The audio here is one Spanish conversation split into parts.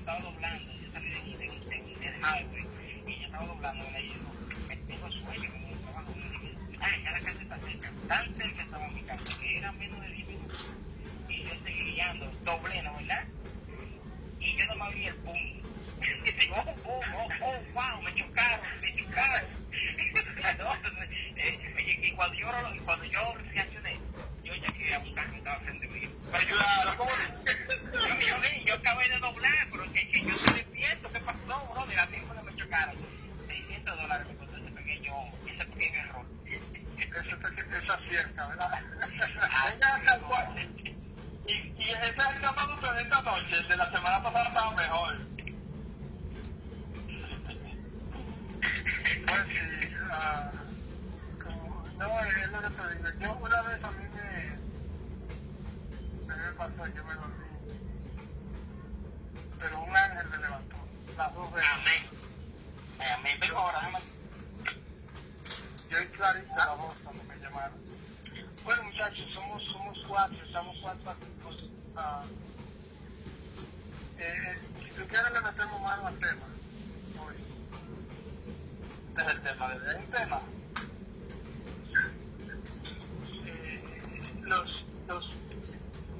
estaba doblando, yo salí del highway y yo estaba doblando, y yo me tengo sueño en el trabajo, y dije, ay, ya la casa está cerca, tan cerca estaba mi casa, que era menos de 10 minutos, y yo seguí guiando, doblé, ¿no, verdad? Y yo no me vi el pum. Y digo, wow, me chocaron. Y cuando yo reaccioné, yo ya quería buscar que estaba frente mío. Pero yo acabé de doblar, pero que yo estoy despierto, ¿qué pasó, bro? Mira, a mí fue que me chocaron. $600 me costó ese pequeño error. Esa cierta, ¿verdad? Y ese es el llamado de esta noche, el de la semana pasada estaba mejor. Pues sí, no, es lo que te digo. Yo una vez a mí me pasó, yo me dormí, pero un ángel me levantó, las dos veces. Amén. Pero ahora, Yo y Clarita la voz cuando me llamaron. Bueno, muchachos, somos cuatro, estamos cuatro amigos. Si tú quieres le metemos mano al tema. Hoy. este es el tema, ¿verdad? El tema.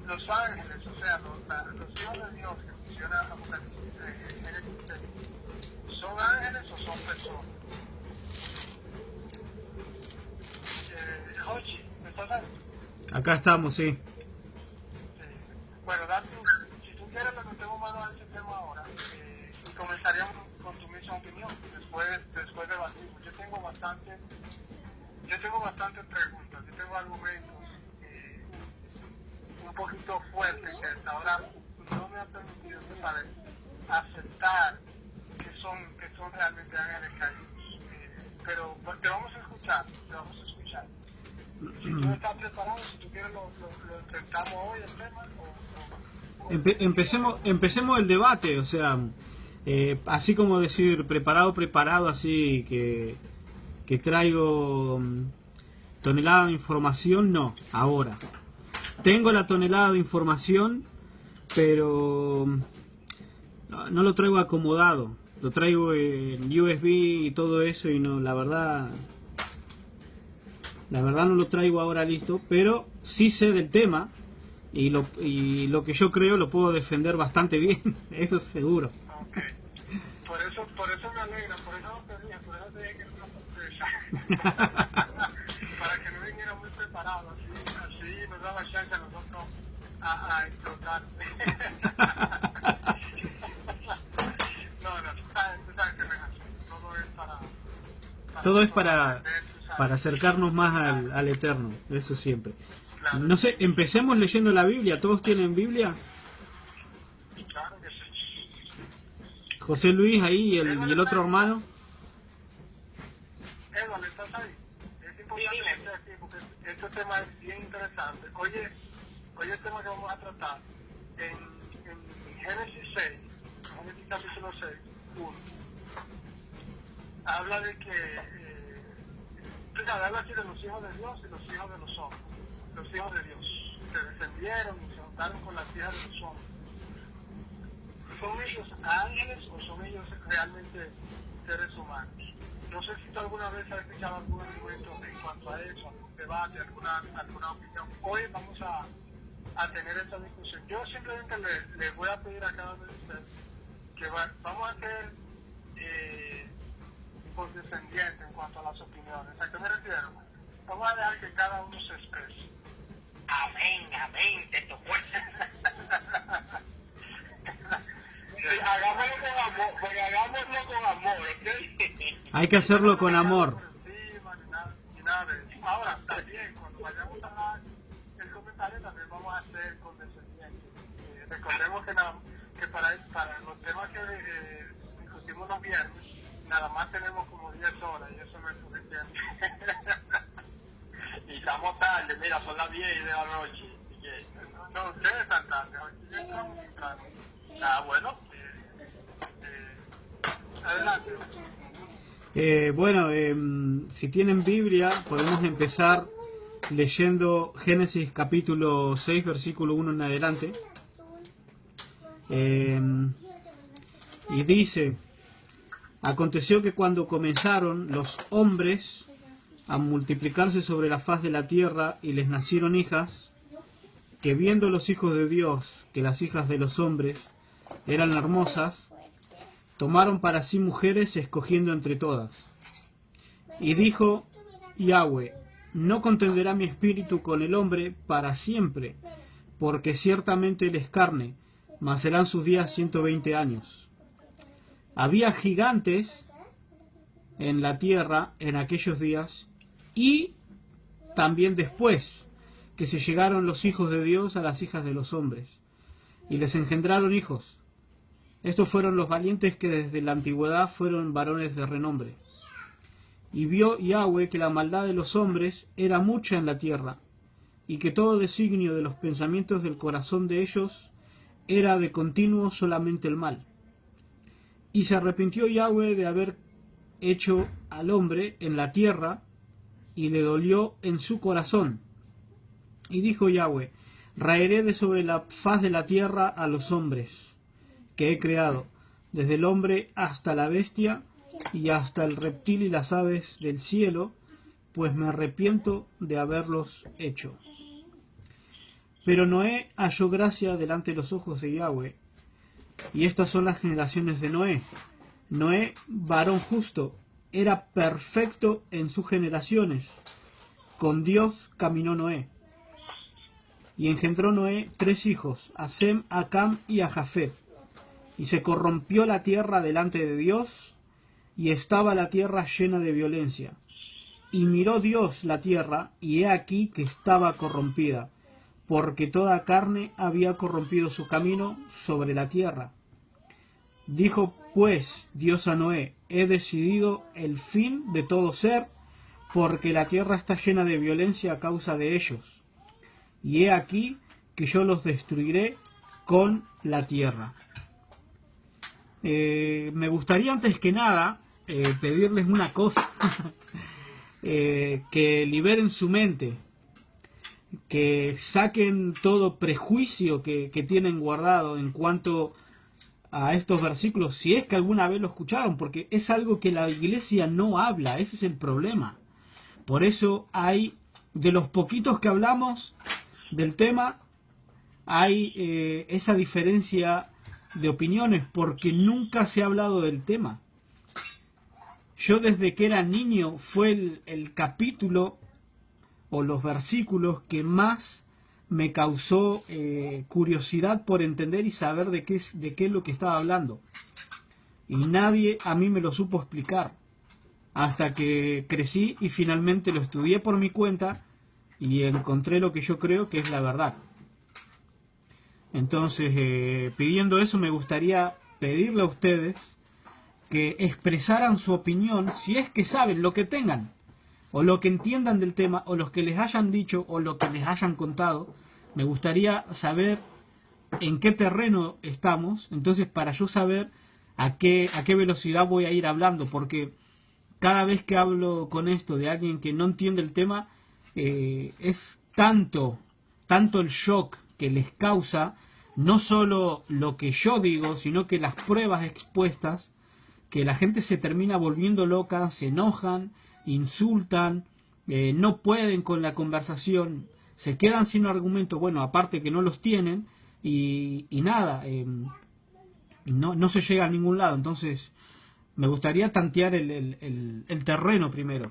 Los ángeles, o sea, los hijos de Dios que funciona Apocalipsis, ¿son ángeles o son personas? Jochi, ¿me estás dando? Acá estamos, sí. Bueno, si tú quieres le metemos mano a ese tema ahora y comenzaríamos con tu misma opinión, después debatimos. Yo tengo bastantes preguntas, yo tengo argumentos un poquito fuertes que hasta ahora no me han permitido, ¿sabes?, aceptar que son realmente ángeles caídos. Pero te vamos a escuchar. Si tú estás preparado, si tú quieres lo enfrentamos hoy el tema Empecemos el debate, o sea, así como decir preparado, así que traigo tonelada de información, no, ahora. Tengo la tonelada de información, pero no lo traigo acomodado, lo traigo en USB y todo eso, y no, la verdad no lo traigo ahora listo, pero sí sé del tema y lo que yo creo lo puedo defender bastante bien, eso es seguro. Okay. Por eso me alegra, por eso te dije que era una sorpresa. Para que no viniera muy preparado, así nos daba chance a nosotros a explotar. No, tú sabes que no es así. Todo es para acercarnos más al Eterno, eso siempre. Claro. No sé, empecemos leyendo la Biblia. ¿Todos tienen Biblia? Claro que sí. José Luis ahí y el otro hermano. Edward, ¿estás ahí? Es importante que estés aquí porque este tema es bien interesante. Oye el tema que vamos a tratar en Génesis 6, Génesis capítulo 6, 1, habla de que habla así de los hijos de Dios y los hijos de los hombres. Los hijos de Dios se descendieron y se juntaron con las hijas de los hombres. ¿Son ellos ángeles o son ellos realmente seres humanos? No sé si tú alguna vez has escuchado algún argumento en cuanto a eso, algún debate, alguna opinión. Hoy vamos a tener esta discusión. Yo simplemente les voy a pedir a cada uno de ustedes que vamos a ser condescendientes en cuanto a las opiniones. ¿A qué me refiero? Vamos a dejar que cada uno se exprese. Amén, te tocó. Hagámoslo con amor, ¿ok? Hay que hacerlo con amor. Ni nada de eso. Ahora, también, cuando vayamos a dar el comentario, también vamos a ser condescendientes. Recordemos que para los temas que discutimos los viernes, nada más tenemos como 10 horas y eso no es suficiente. Y estamos tarde, mira, son las 10 de la noche. No, ustedes están tarde, aquí ya entramos temprano. Bueno. Adelante. Bueno, si tienen Biblia, podemos empezar leyendo Génesis capítulo 6, versículo 1 en adelante. Y dice: aconteció que cuando comenzaron los hombres a multiplicarse sobre la faz de la tierra y les nacieron hijas, que viendo los hijos de Dios que las hijas de los hombres eran hermosas, tomaron para sí mujeres escogiendo entre todas. Y dijo Yahweh: no contenderá mi espíritu con el hombre para siempre, porque ciertamente él es carne, mas serán sus días 120 años. Había gigantes en la tierra en aquellos días, y también después que se llegaron los hijos de Dios a las hijas de los hombres, y les engendraron hijos. Estos fueron los valientes que desde la antigüedad fueron varones de renombre. Y vio Yahweh que la maldad de los hombres era mucha en la tierra, y que todo designio de los pensamientos del corazón de ellos era de continuo solamente el mal. Y se arrepintió Yahweh de haber hecho al hombre en la tierra, y le dolió en su corazón. Y dijo Yahweh: raeré de sobre la faz de la tierra a los hombres que he creado, desde el hombre hasta la bestia, y hasta el reptil y las aves del cielo, pues me arrepiento de haberlos hecho. Pero Noé halló gracia delante de los ojos de Yahweh. Y estas son las generaciones de Noé. Noé, varón justo, era perfecto en sus generaciones. Con Dios caminó Noé. Y engendró Noé 3 hijos, a Sem, a Cam y a Jafet. Y se corrompió la tierra delante de Dios, y estaba la tierra llena de violencia. Y miró Dios la tierra, y he aquí que estaba corrompida, porque toda carne había corrompido su camino sobre la tierra. Dijo pues Dios a Noé: he decidido el fin de todo ser, porque la tierra está llena de violencia a causa de ellos. Y he aquí que yo los destruiré con la tierra. Me gustaría antes que nada pedirles una cosa, que liberen su mente, que saquen todo prejuicio que tienen guardado en cuanto a estos versículos, si es que alguna vez lo escucharon, porque es algo que la iglesia no habla, ese es el problema. Por eso hay, de los poquitos que hablamos del tema, hay esa diferencia de opiniones, porque nunca se ha hablado del tema. Yo desde que era niño fue el capítulo o los versículos que más me causó curiosidad por entender y saber de qué es lo que estaba hablando. Y nadie a mí me lo supo explicar, hasta que crecí y finalmente lo estudié por mi cuenta y encontré lo que yo creo que es la verdad. Entonces, pidiendo eso, me gustaría pedirle a ustedes que expresaran su opinión, si es que saben lo que tengan, o lo que entiendan del tema, o los que les hayan dicho, o lo que les hayan contado. Me gustaría saber en qué terreno estamos, entonces para yo saber a qué velocidad voy a ir hablando, porque cada vez que hablo con esto de alguien que no entiende el tema, es tanto el shock que les causa, no solo lo que yo digo, sino que las pruebas expuestas, que la gente se termina volviendo loca, se enojan, insultan, no pueden con la conversación, se quedan sin argumentos, bueno, aparte que no los tienen, y nada, no se llega a ningún lado. Entonces me gustaría tantear el terreno primero.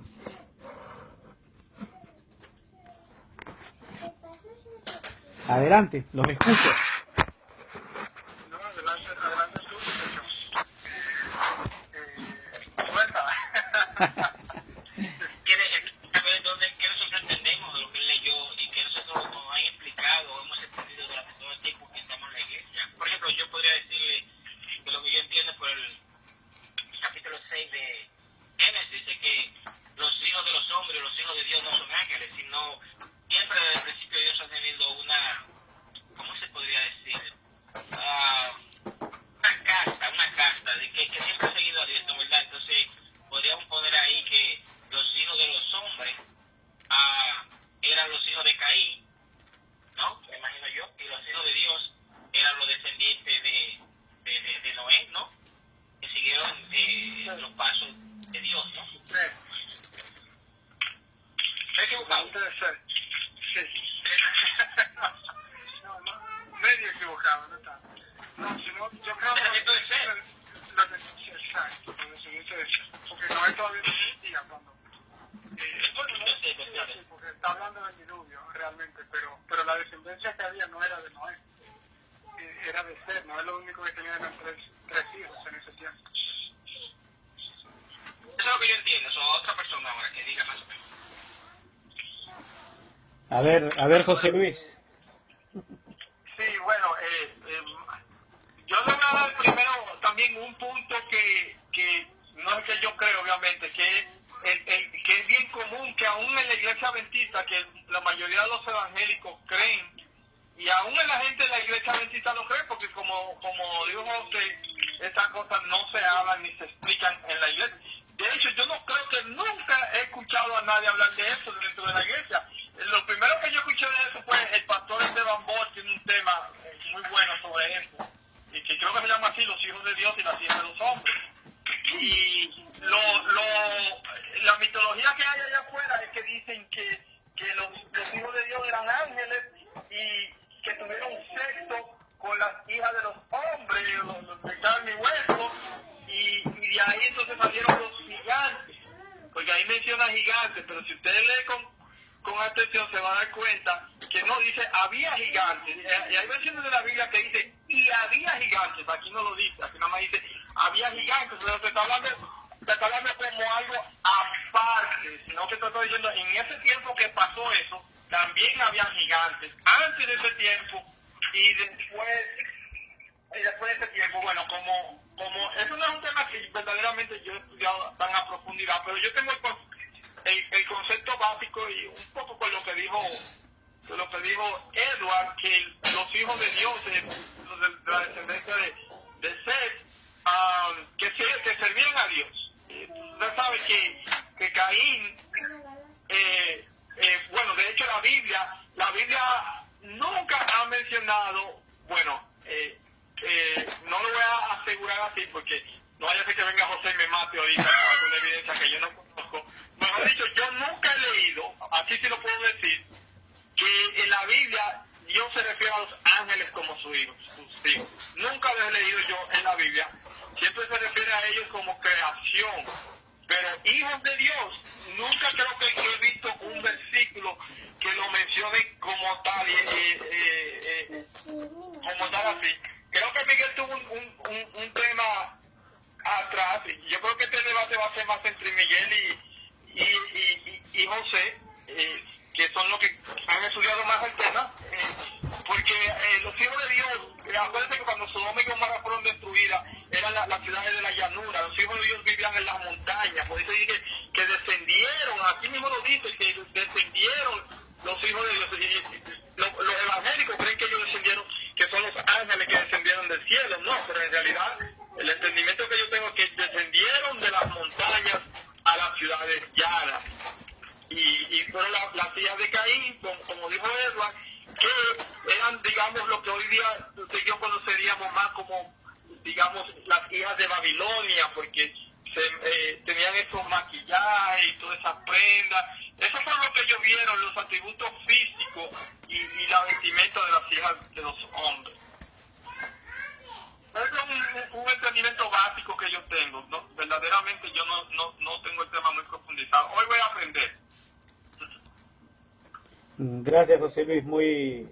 Adelante, los escucho. No, adelante tú, suelta. Que nosotros entendemos de lo que él leyó y que nosotros nos han explicado, hemos entendido durante todo el tiempo que estamos en la iglesia. Por ejemplo, yo podría decirle que lo que yo entiendo por el capítulo 6 de Génesis, de que los hijos de los hombres, los hijos de Dios no son ángeles, sino siempre desde el principio Dios ha tenido una, ¿cómo se podría decir? Una casta, de que siempre ha seguido a Dios, ¿verdad? Entonces podríamos poner ahí que equivocado, no está. No, sino, yo creo que lo denuncia exacto, por eso dice eso, porque Noé todavía no existía cuando. Bueno, no existía así, porque está hablando del diluvio realmente, pero la descendencia que había no era de Noé, era de Seth. Noé lo único que tenía eran tres hijos en ese tiempo. Eso es lo que yo entiendo, son otra persona ahora que diga más o menos. A ver, José Luis. Sí, bueno, yo le voy a dar primero también un punto que no es que yo creo, obviamente, que es bien común que aún en la iglesia adventista, que la mayoría de los evangélicos creen, y aún en la gente de la iglesia adventista lo cree, porque como dijo usted, esas cosas no se hablan ni se explican en la iglesia. De hecho, yo no creo que nunca he escuchado a nadie hablar de eso dentro de la iglesia. Lo primero que yo escuché de eso fue el pastor Esteban Boll, tiene un tema muy bueno sobre eso, y que creo que se llama así, los hijos de Dios y las hijas de los hombres. Y la mitología que hay allá afuera es que dicen que los hijos de Dios eran ángeles y que tuvieron sexo con las hijas de los hombres, los de carne y hueso, y de ahí entonces salieron los gigantes, porque ahí menciona gigantes, pero si usted lee con atención se va a dar cuenta que no dice había gigantes, y hay versiones de la Biblia que dice y había gigantes, aquí no lo dice, aquí nada más dice había gigantes, pero te está hablando como algo aparte, sino que te estoy diciendo en ese tiempo que pasó eso, también había gigantes, antes de ese tiempo y después de ese tiempo. Bueno, como eso no es un tema que verdaderamente yo he estudiado tan a profundidad, pero yo tengo el concepto básico y un poco con lo que dijo Edward, que los hijos de Dios, de la descendencia de Seth, que servían a Dios. Usted sabe que Caín, bueno, de hecho la Biblia nunca ha mencionado, bueno, no lo voy a asegurar así porque no vaya a ser que venga José y me mate ahorita con alguna evidencia que yo no conozco. Mejor dicho, yo nunca he leído, así sí lo puedo decir, que en la Biblia Dios se refiere a los ángeles como sus hijos. Nunca lo he leído yo en la Biblia. Siempre se refiere a ellos como creación. Pero hijos de Dios, nunca creo que he visto un versículo que lo mencione como tal, como tal así. Creo que Miguel tuvo un tema atrás, y yo creo que este debate va a ser más entre Miguel y José, que son los que han estudiado más el tema, porque los hijos de Dios, acuérdense que cuando Sodoma y Gomorra fueron destruidas, eran las ciudades de la llanura, los hijos de Dios vivían en las montañas, por eso dice que descendieron, aquí mismo lo dice, que descendieron los hijos de Dios, y los evangélicos creen que ellos descendieron, que son los ángeles que descendieron del cielo, no, pero en realidad el entendimiento que yo tengo es que descendieron de las montañas a las ciudades llanas. Y fueron las hijas de Caín, como dijo Edward, que eran, digamos, lo que hoy día usted y yo conoceríamos más como, digamos, las hijas de Babilonia, porque tenían esos maquillajes y todas esas prendas. Eso fue lo que ellos vieron, los atributos físicos y la vestimenta de las hijas de los hombres. Es un entendimiento básico que yo tengo, ¿no? Verdaderamente yo no tengo el tema muy profundizado. Hoy voy a aprender. Gracias, José Luis, muy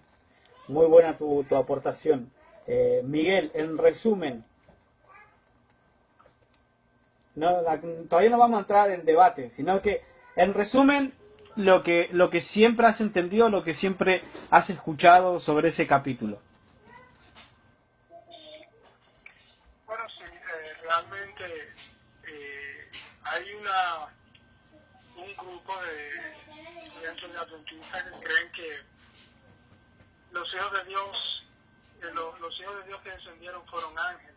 buena tu aportación. Miguel, en resumen, todavía no vamos a entrar en debate, sino que, en resumen, lo que siempre has entendido, lo que siempre has escuchado sobre ese capítulo. Bueno, sí, realmente hay un grupo de estudiantes de adventistas que creen que los hijos de Dios, los hijos de Dios que descendieron fueron ángeles.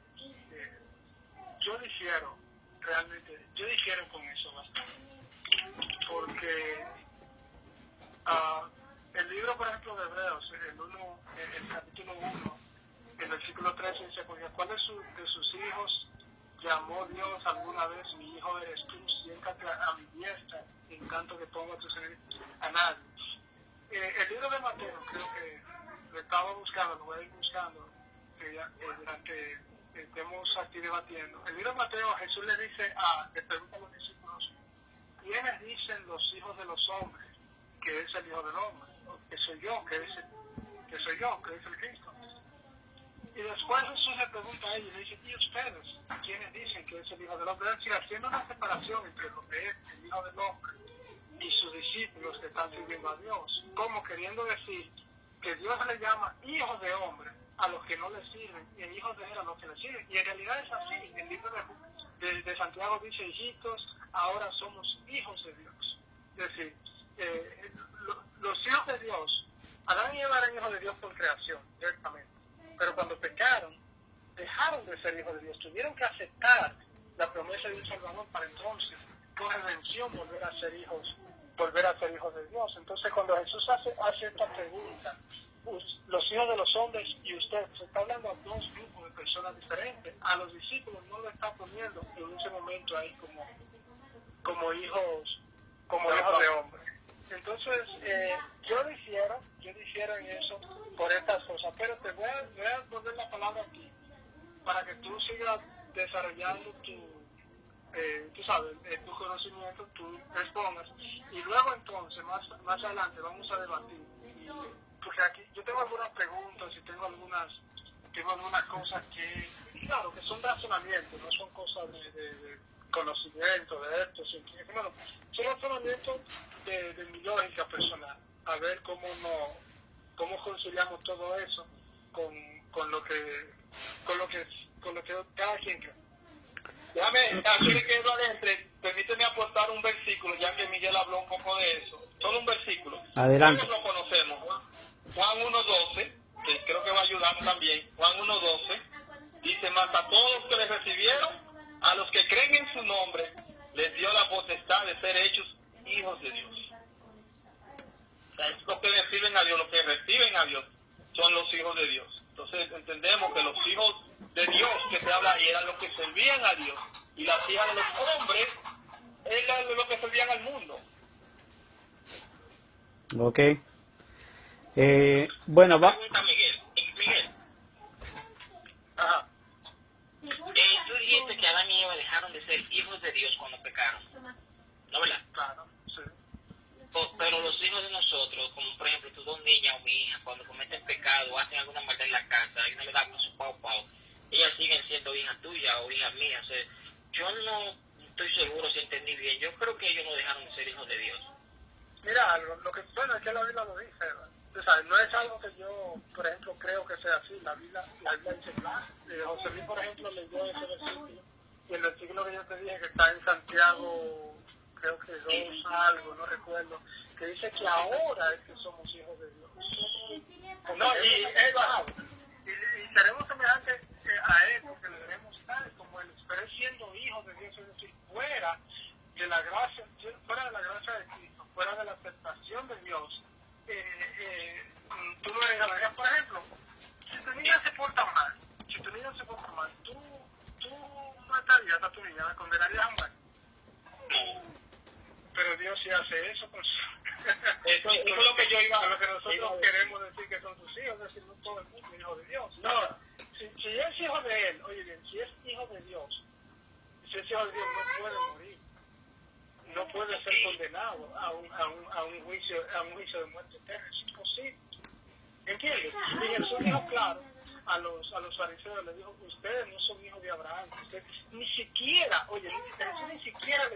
Yo difiero, realmente, con eso bastante, porque el libro, por ejemplo, de Hebreos, el capítulo 1, el versículo 13 dice, porque ¿cuál de sus hijos llamó Dios alguna vez, mi hijo eres tú, siéntate a mi diestra, en tanto que pongo a tus enemigos a nadie? El libro de Mateo, creo que lo estaba buscando, lo voy a ir buscando, durante estemos aquí debatiendo. En el libro de Mateo, Jesús le pregunta a los discípulos, ¿quiénes dicen los hijos de los hombres que es el Hijo del Hombre? Que soy yo, que es el Cristo. Y después Jesús le pregunta a ellos, le dice, ¿y ustedes? ¿Quiénes dicen que es el Hijo del Hombre? Es decir, haciendo una separación entre lo que es el Hijo del Hombre y sus discípulos que están sirviendo a Dios, como queriendo decir que Dios le llama hijos de hombre a los que no le sirven y hijos de él a los que le sirven. Y en realidad es así. El libro de Santiago dice, hijitos, ahora somos hijos de Dios. Es decir, los hijos de Dios, Adán y Eva eran hijos de Dios por creación, directamente. Pero cuando pecaron, dejaron de ser hijos de Dios. Tuvieron que aceptar la promesa de un Salvador para entonces, por redención, volver a ser hijos de Dios. Entonces, cuando Jesús hace esta pregunta, los hijos de los hombres y usted, se está hablando a dos grupos de personas diferentes. A los discípulos no lo está poniendo en ese momento ahí como hijos de hombres. Entonces, yo difiero en eso por estas cosas, pero te voy a poner la palabra aquí para que tú sigas desarrollando tu conocimiento, tú expongas, y luego entonces, más adelante, vamos a debatir. Porque aquí yo tengo algunas preguntas y tengo algunas cosas que, claro, que son razonamientos, no son cosas de conocimiento, de esto, bueno, son razonamientos de mi lógica personal, a ver cómo conciliamos todo eso con lo que cada quien cree. Déjame, antes de que lo adentre, permíteme aportar un versículo, ya que Miguel habló un poco de eso. Solo un versículo. Adelante. Todos lo conocemos. Juan 1.12, que creo que va a ayudarnos también. Juan 1.12 dice, mas a todos los que le recibieron, a los que creen en su nombre, les dio la potestad de ser hechos hijos de Dios. O sea, es los que reciben a Dios, los que reciben a Dios son los hijos de Dios. Entonces entendemos que los hijos de Dios que se habla ahí eran los que servían a Dios, y las hijas de los hombres eran los que servían al mundo. Ok. Bueno, va. Miguel. Ajá. Tú dijiste que Adán y Eva dejaron de ser hijos de Dios cuando pecaron, ¿no, verdad? Claro, sí. Pero los hijos de nosotros, como por ejemplo tus dos niñas o mi hija, cuando cometen pecado o hacen alguna maldad en la casa y no le dan con su pau, ellas siguen siendo hijas tuyas o hijas mías. O sea, yo no estoy seguro si entendí bien. Yo creo que ellos no dejaron de ser hijos de Dios. Mira, lo que bueno es que la Biblia lo dice, ¿verdad? O sea, no es algo que yo, por ejemplo, creo que sea así. La Biblia dice claro. José Luis, por ejemplo, leyó ese versículo, y el versículo que yo te dije que está en Santiago, creo que 2 algo, no recuerdo, que dice que ahora es que somos hijos de Dios. No, y seremos semejantes a Él, porque le veremos tal como Él. Pero siendo hijos de Dios, es decir, fuera de la gracia de Cristo, fuera de la aceptación de Dios, tú no eres la. Por ejemplo, si tu niña se porta mal, tú matarías a tu niña, la condenarías a muerte. Pero Dios sí hace eso, pues. Eso es lo que yo iba lo que nosotros queremos decir que son sus hijos, es decir, no todo el mundo es hijo de Dios. No, si es hijo de Él, oye bien, si es hijo de Dios no puede morir, no puede ser condenado a un juicio de muerte eterna, es imposible. ¿Entiendes? Y Jesús dijo claro a los fariseos, le dijo, ustedes no son hijos de Abraham, ustedes ni siquiera, oye, Jesús ni siquiera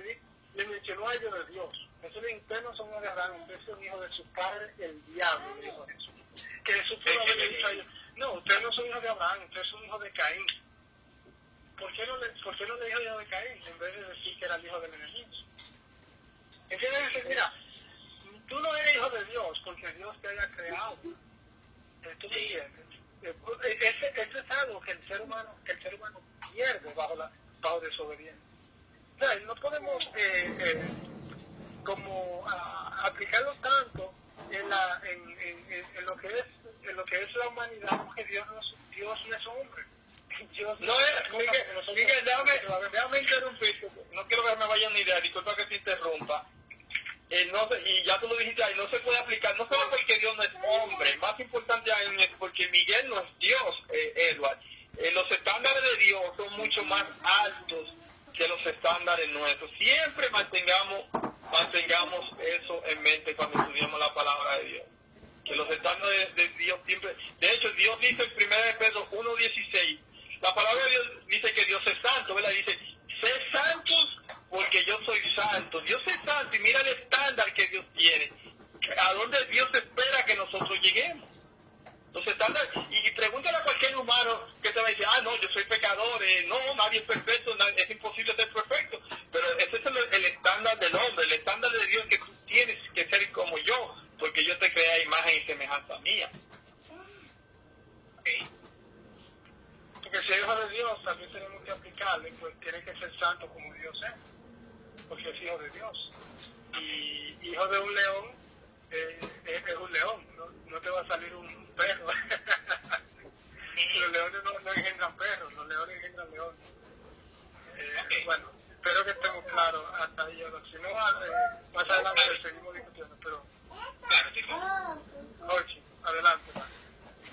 le mencionó a ellos de Dios. Jesús le dijo, ustedes no son hijos de Abraham, ustedes son hijos de su padre, el diablo, le dijo Jesús. Que Jesús pudo haberle dicho a ellos, no, ustedes no son hijos de Abraham, ustedes son hijos de Caín. ¿Por qué no le dijo hijo de Caín en vez de decir que era el hijo del enemigo? ¿Entiendes? Mira, tú no eres hijo de Dios porque Dios te haya creado. ¿Tú me entiendes? Esto es algo que el ser humano pierde bajo desobediencia. O sea, no podemos aplicarlo tanto en lo que es la humanidad, porque Dios no es hombre. Miguel, déjame interrumpirte. No quiero que me vaya ni idea, disculpa que te interrumpa. Y ya tú lo dijiste ahí, no se puede aplicar, no solo porque Dios no es hombre, más importante aún es porque Miguel no es Dios, Edward. estándares nuestros. Siempre mantengamos eso en mente cuando estudiamos la palabra de Dios. Que los estándares de Dios siempre... De hecho, Dios dice en 1 Pedro 1:16, la palabra de Dios dice que Dios es santo, ¿verdad? Dice, sé santos porque yo soy santo. Dios es santo y mira el estándar que Dios tiene. ¿A dónde Dios espera que nosotros lleguemos? Los estándares, y pregúntale a cualquier humano que te va a decir, no, yo soy pecador, no, nadie es perfecto, es imposible ser perfecto, pero ese es el estándar del hombre, el estándar de Dios, que tú tienes que ser como yo, porque yo te creé a imagen y semejanza mía. Sí. Porque si es hijo de Dios, también tenemos que aplicarle, pues tiene que ser santo como Dios es, porque es hijo de Dios. Y hijo de un león es un león, no te va a salir un perro. Los leones no engendran perros, los leones engendran leones. Bueno, espero que estemos claros hasta ahí. Si no, más adelante seguimos discutiendo, pero... Jorge, adelante.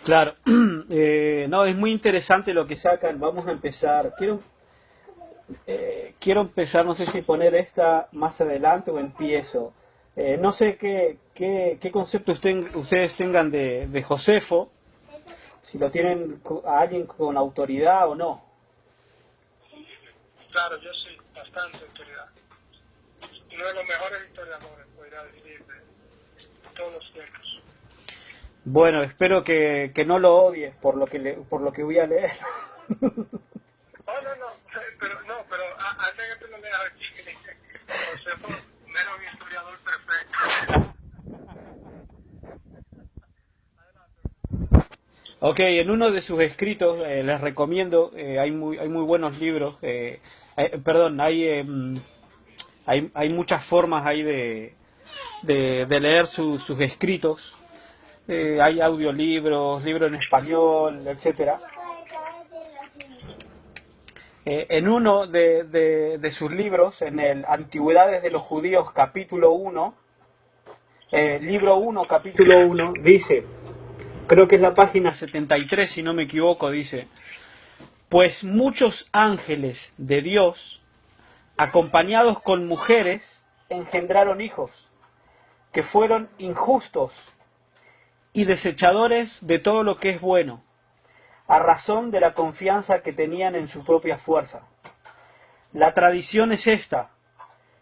Claro, no, es muy interesante lo que sacan. Vamos a empezar. Quiero empezar, no sé si poner esta más adelante o empiezo. No sé qué concepto ustedes tengan de Josefo, si lo tienen a alguien con autoridad o no. Claro, yo sí, bastante autoridad. Uno de los mejores historiadores, podría decir, de todos los tiempos. Bueno, espero que no lo odies por lo que voy a leer. Pero antes que tú lo leas aquí, Josefo no era un historiador perfecto. Ok, en uno de sus escritos, les recomiendo, hay muy buenos libros, perdón, hay muchas formas ahí de leer sus escritos, hay audiolibros, libros en español, etcétera. En uno de sus libros, en el Antigüedades de los Judíos, capítulo 1, libro 1, capítulo 1, dice... Creo que es la página 73, si no me equivoco, dice: pues muchos ángeles de Dios, acompañados con mujeres, engendraron hijos, que fueron injustos y desechadores de todo lo que es bueno, a razón de la confianza que tenían en su propia fuerza. La tradición es esta,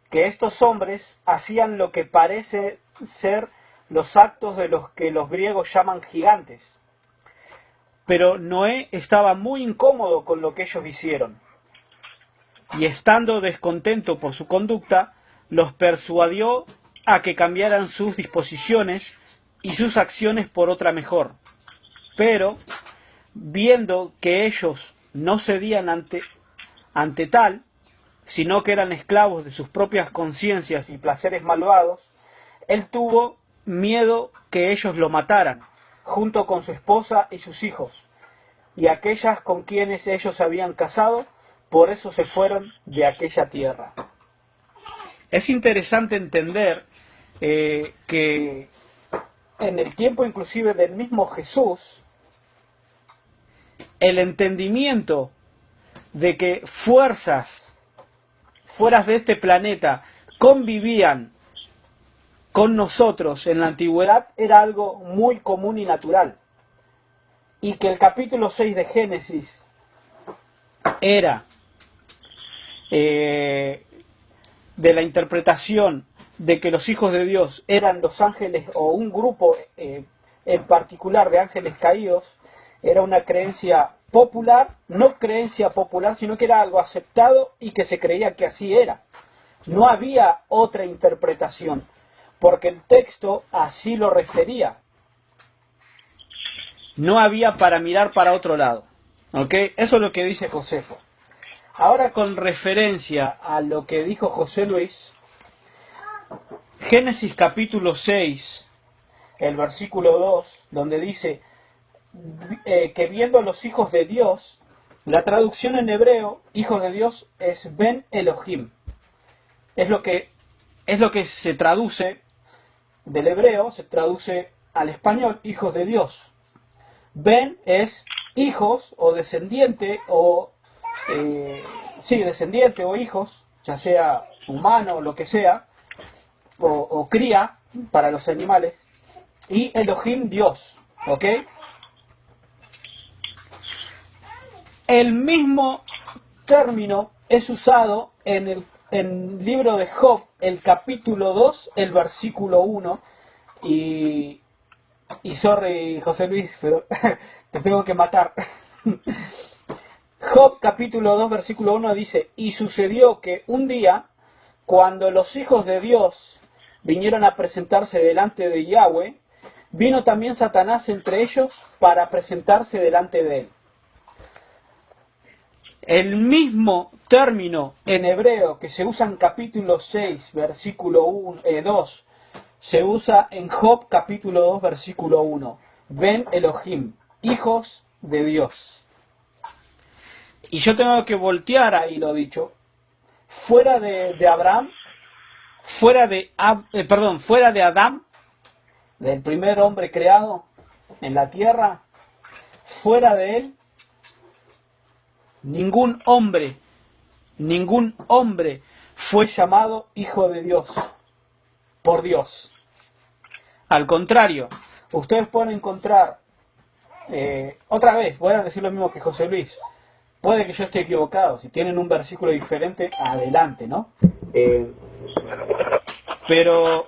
que estos hombres hacían lo que parece ser los actos de los que los griegos llaman gigantes. Pero Noé estaba muy incómodo con lo que ellos hicieron, y estando descontento por su conducta, los persuadió a que cambiaran sus disposiciones y sus acciones por otra mejor. Pero, viendo que ellos no cedían ante tal, sino que eran esclavos de sus propias conciencias y placeres malvados, él tuvo miedo que ellos lo mataran, junto con su esposa y sus hijos, y aquellas con quienes ellos habían casado, por eso se fueron de aquella tierra. Es interesante entender que en el tiempo inclusive del mismo Jesús, el entendimiento de que fuerzas fuera de este planeta convivían con nosotros en la antigüedad era algo muy común y natural, y que el capítulo 6 de Génesis era de la interpretación de que los hijos de Dios eran los ángeles o un grupo en particular de ángeles caídos, era una creencia popular, no creencia popular, sino que era algo aceptado y que se creía que así era. No había otra interpretación, porque el texto así lo refería. No había para mirar para otro lado. ¿Ok? Eso es lo que dice Josefo. Ahora, con referencia a lo que dijo José Luis, Génesis capítulo 6, el versículo 2, donde dice que viendo a los hijos de Dios, la traducción en hebreo, hijos de Dios, es Ben Elohim. Es lo que se traduce del hebreo, se traduce al español, hijos de Dios. Ben es hijos o descendiente o descendiente o hijos, ya sea humano o lo que sea, o cría para los animales, y Elohim Dios, ¿ok? El mismo término es usado en el libro de Job, el capítulo 2, el versículo 1, y sorry, José Luis, pero te tengo que matar. Job capítulo 2, versículo 1 dice, y sucedió que un día, cuando los hijos de Dios vinieron a presentarse delante de Yahweh, vino también Satanás entre ellos para presentarse delante de él. El mismo término en hebreo que se usa en capítulo 6, versículo 2, se usa en Job capítulo 2, versículo 1. Ben Elohim, hijos de Dios. Y yo tengo que voltear ahí lo dicho. Fuera de Abraham, fuera de Adán, del primer hombre creado en la tierra, fuera de él, ningún hombre fue llamado hijo de Dios, por Dios. Al contrario, ustedes pueden encontrar, otra vez, voy a decir lo mismo que José Luis, puede que yo esté equivocado, si tienen un versículo diferente, adelante, ¿no? Pero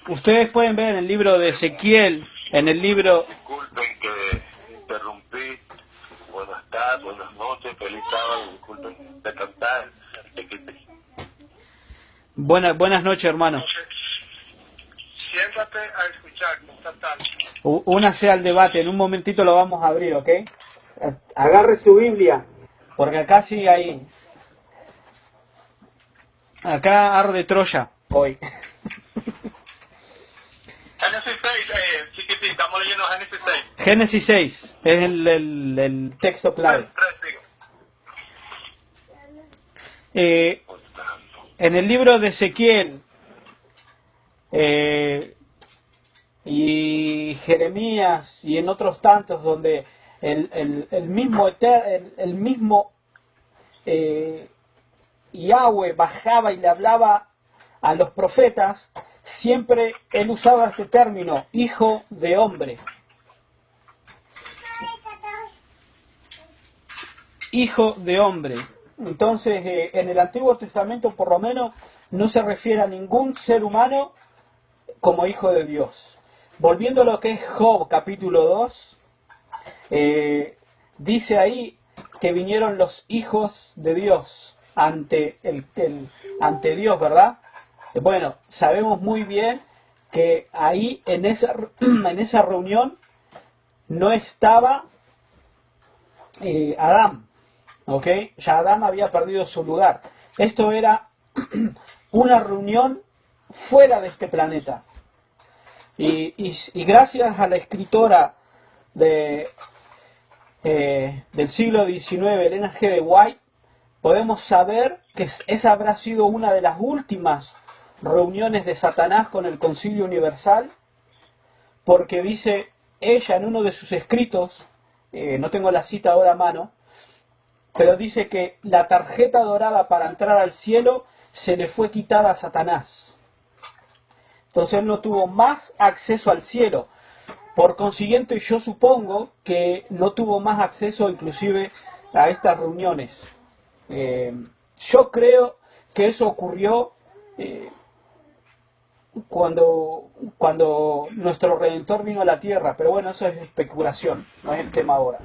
ustedes pueden ver en el libro de Ezequiel, en el libro... Disculpen que interrumpí. Buenas tardes, buenas noches, feliz sábado, disculpen de cantar. Buenas noches, hermano. Siéntate a escuchar, constatante. Únase al debate, en un momentito lo vamos a abrir, ¿ok? Agarre su Biblia, porque acá sí hay... Acá arde Troya, hoy. Génesis 6, chiquitín, estamos leyendo Génesis 6. Génesis 6 es el texto clave. En el libro de Ezequiel y Jeremías y en otros tantos donde el mismo Yahweh bajaba y le hablaba a los profetas, siempre él usaba este término, hijo de hombre. Hijo de hombre. Entonces, en el Antiguo Testamento, por lo menos, no se refiere a ningún ser humano como hijo de Dios. Volviendo a lo que es Job, capítulo 2, dice ahí que vinieron los hijos de Dios ante Dios, ¿verdad? Bueno, sabemos muy bien que ahí en esa reunión no estaba Adán, ¿ok? Ya Adán había perdido su lugar. Esto era una reunión fuera de este planeta. Y gracias a la escritora del siglo XIX, Elena G. de White, podemos saber que esa habrá sido una de las últimas reuniones de Satanás con el Concilio Universal, porque dice ella en uno de sus escritos, no tengo la cita ahora a mano, pero dice que la tarjeta dorada para entrar al cielo se le fue quitada a Satanás. Entonces él no tuvo más acceso al cielo. Por consiguiente, yo supongo que no tuvo más acceso inclusive a estas reuniones. Yo creo que eso ocurrió cuando nuestro Redentor vino a la tierra, pero bueno, eso es especulación, no es el tema ahora.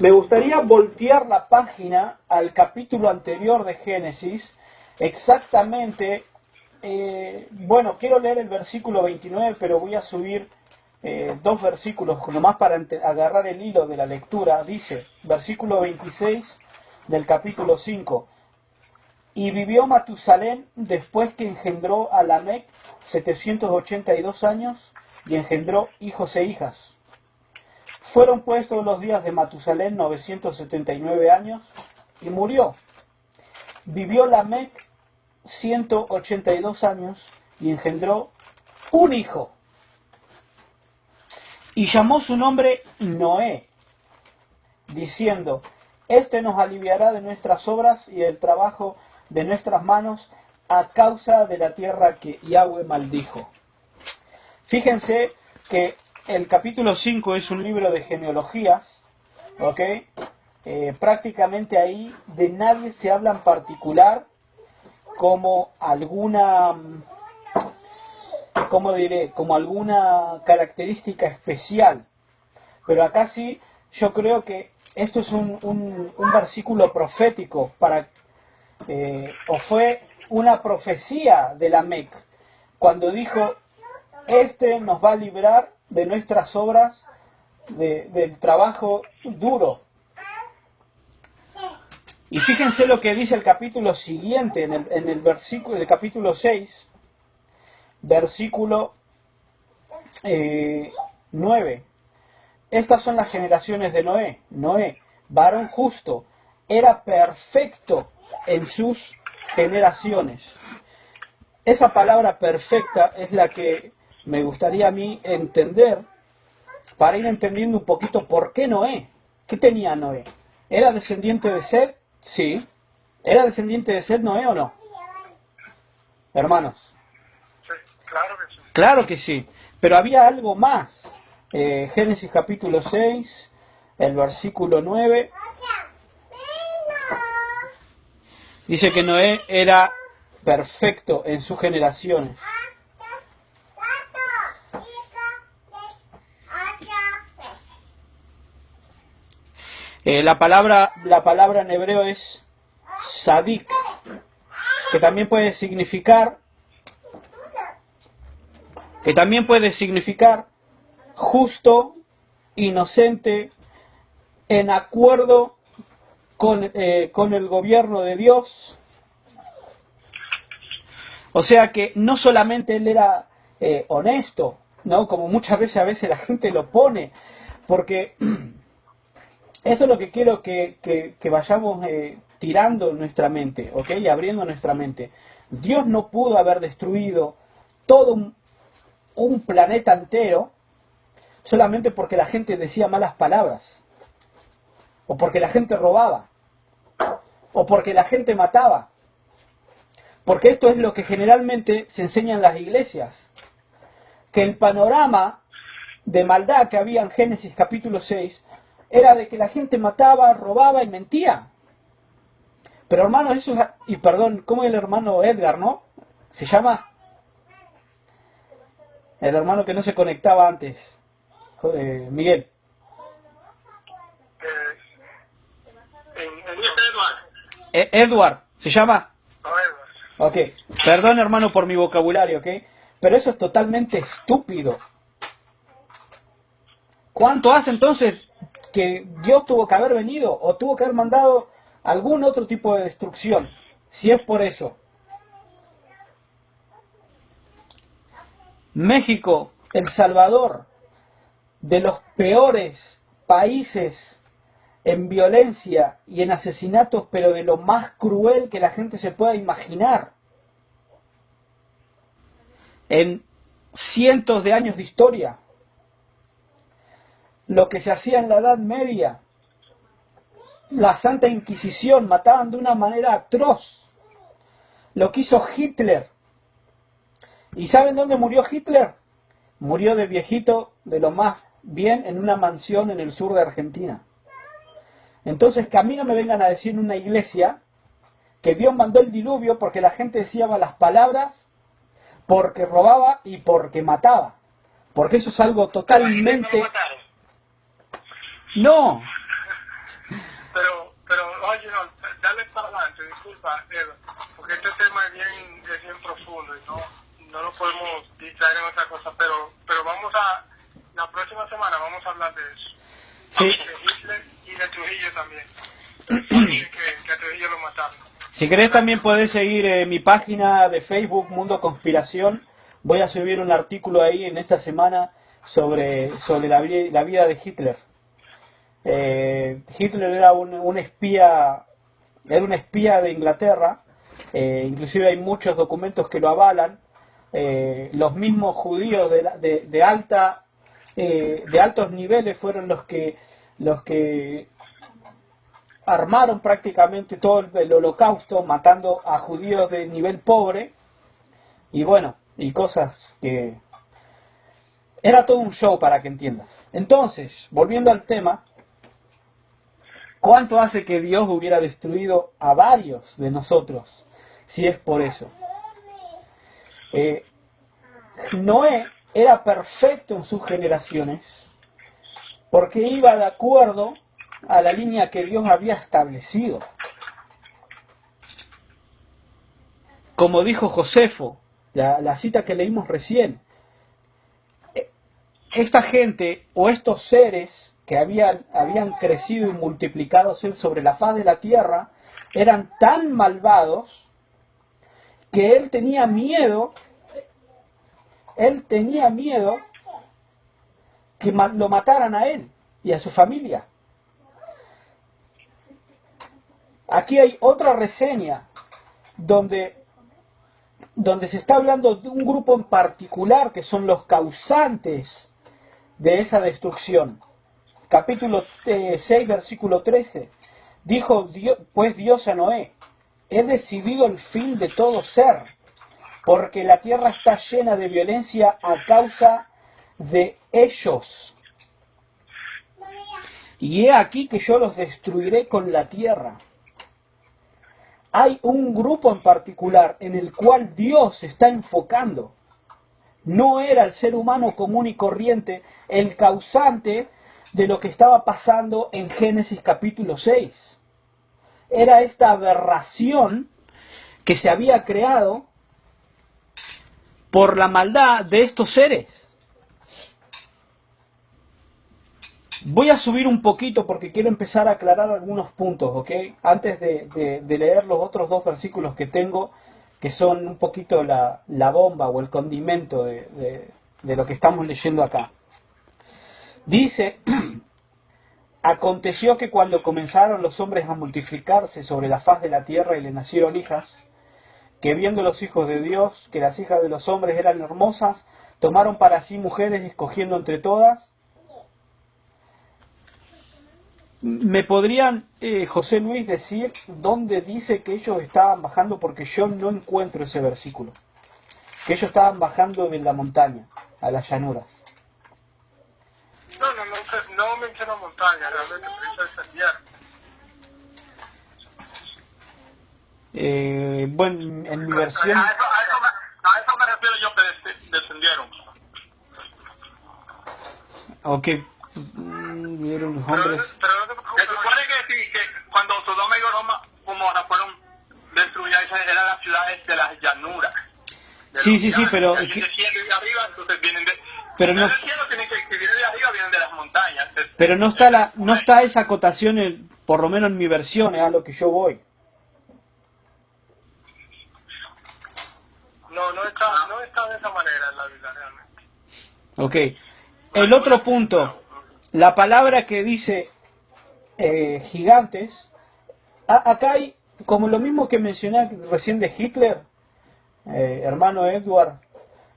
Me gustaría voltear la página al capítulo anterior de Génesis, exactamente, bueno, quiero leer el versículo 29, pero voy a subir dos versículos, nomás para agarrar el hilo de la lectura. Dice, versículo 26 del capítulo 5, y vivió Matusalén después que engendró a Lamec 782 años y engendró hijos e hijas. Fueron pues todos los días de Matusalén 979 años y murió. Vivió Lamec 182 años y engendró un hijo. Y llamó su nombre Noé, diciendo, este nos aliviará de nuestras obras y del trabajo de nuestras manos a causa de la tierra que Yahweh maldijo. Fíjense que el capítulo 5 es un libro de genealogías, ¿ok? Prácticamente ahí de nadie se habla en particular como alguna, ¿cómo diré? Como alguna característica especial. Pero acá sí, yo creo que esto es un versículo profético o fue una profecía de Lamec, cuando dijo, este nos va a librar de nuestras obras, del trabajo duro. Y fíjense lo que dice el capítulo siguiente, en el versículo del capítulo 6, versículo 9. Estas son las generaciones de Noé. Noé, varón justo, era perfecto en sus generaciones. Esa palabra perfecta es la que me gustaría a mí entender, para ir entendiendo un poquito por qué Noé. ¿Qué tenía Noé? ¿Era descendiente de Seth? Sí. ¿Era descendiente de Seth Noé o no? Hermanos. Sí, claro que sí. Claro que sí. Pero había algo más. Génesis capítulo 6, el versículo 9. Dice que Noé era perfecto en sus generaciones. La palabra en hebreo es sadik, que también puede significar justo, inocente, en acuerdo con el gobierno de Dios. O sea que no solamente él era honesto, ¿no? Como muchas veces la gente lo pone, porque eso es lo que quiero que vayamos tirando en nuestra mente, ¿ok? Y abriendo nuestra mente. Dios no pudo haber destruido todo un planeta entero solamente porque la gente decía malas palabras, o porque la gente robaba, o porque la gente mataba. Porque esto es lo que generalmente se enseña en las iglesias, que el panorama de maldad que había en Génesis capítulo 6 era de que la gente mataba, robaba y mentía. Pero hermanos, eso es... Y perdón, ¿cómo es el hermano Edgar, no? Se llama... El hermano que no se conectaba antes. Miguel. Edward, ¿se llama? No, Edward. Ok, perdón hermano por mi vocabulario, ¿ok? Pero eso es totalmente estúpido. ¿Cuánto hace entonces que Dios tuvo que haber venido o tuvo que haber mandado algún otro tipo de destrucción? Si es por eso. México, El Salvador, de los peores países en violencia y en asesinatos, pero de lo más cruel que la gente se pueda imaginar. En cientos de años de historia. Lo que se hacía en la Edad Media. La Santa Inquisición, mataban de una manera atroz. Lo que hizo Hitler. ¿Y saben dónde murió Hitler? Murió de viejito, de lo más bien, en una mansión en el sur de Argentina. Entonces, que a mí no me vengan a decir en una iglesia que Dios mandó el diluvio porque la gente decía malas palabras, porque robaba y porque mataba. Porque eso es algo totalmente... No. Pero oye, no, dale para adelante, disculpa, Edo, porque este tema es bien profundo y no lo podemos distraer en otra cosa, pero la próxima semana vamos a hablar de eso. Sí. De Hitler y de Trujillo también. que a Trujillo lo mataron. Si querés también podés seguir mi página de Facebook, Mundo Conspiración. Voy a subir un artículo ahí en esta semana sobre la vida de Hitler. Hitler era un espía de Inglaterra, inclusive hay muchos documentos que lo avalan. Los mismos judíos de altos niveles fueron los que armaron prácticamente todo el holocausto, matando a judíos de nivel pobre, y bueno, y cosas que... Era todo un show, para que entiendas. Entonces, volviendo al tema, ¿cuánto hace que Dios hubiera destruido a varios de nosotros si es por eso? Noé era perfecto en sus generaciones porque iba de acuerdo a la línea que Dios había establecido. Como dijo Josefo, la cita que leímos recién, esta gente o estos seres que habían crecido y multiplicado sobre la faz de la tierra eran tan malvados que él tenía miedo que lo mataran a él y a su familia. Aquí hay otra reseña donde se está hablando de un grupo en particular que son los causantes de esa destrucción. Capítulo 6, versículo 13. Dijo pues Dios a Noé: he decidido el fin de todo ser, porque la tierra está llena de violencia a causa de ellos. Y he aquí que yo los destruiré con la tierra. Hay un grupo en particular en el cual Dios se está enfocando. No era el ser humano común y corriente el causante de lo que estaba pasando en Génesis capítulo 6. Era esta aberración que se había creado por la maldad de estos seres. Voy a subir un poquito porque quiero empezar a aclarar algunos puntos, ¿ok? Antes de leer los otros dos versículos que tengo, que son un poquito la bomba o el condimento de lo que estamos leyendo acá. Dice: aconteció que cuando comenzaron los hombres a multiplicarse sobre la faz de la tierra y le nacieron hijas, que viendo los hijos de Dios que las hijas de los hombres eran hermosas, tomaron para sí mujeres, escogiendo entre todas. ¿Me podrían, José Luis, decir dónde dice que ellos estaban bajando? Porque yo no encuentro ese versículo. Que ellos estaban bajando de la montaña a las llanuras. No menciona montaña, realmente pero ellos descendieron. Bueno, en mi versión... A eso me refiero yo, que descendieron. Ok, vieron los hombres... Se supone que sí, que cuando Sodoma y Gomorra fueron destruidas, esas eran las ciudades de las llanuras. Sí, pero... De cielo y de arriba, entonces vienen de... Pero no... del cielo tienen que vienen de arriba, vienen de las montañas. Pero no está esa acotación, por lo menos en mi versión, es a lo que yo voy. No está de esa manera en la Biblia realmente. Ok. El otro punto, la palabra que dice gigantes, acá hay, como lo mismo que mencioné recién de Hitler, hermano Edward,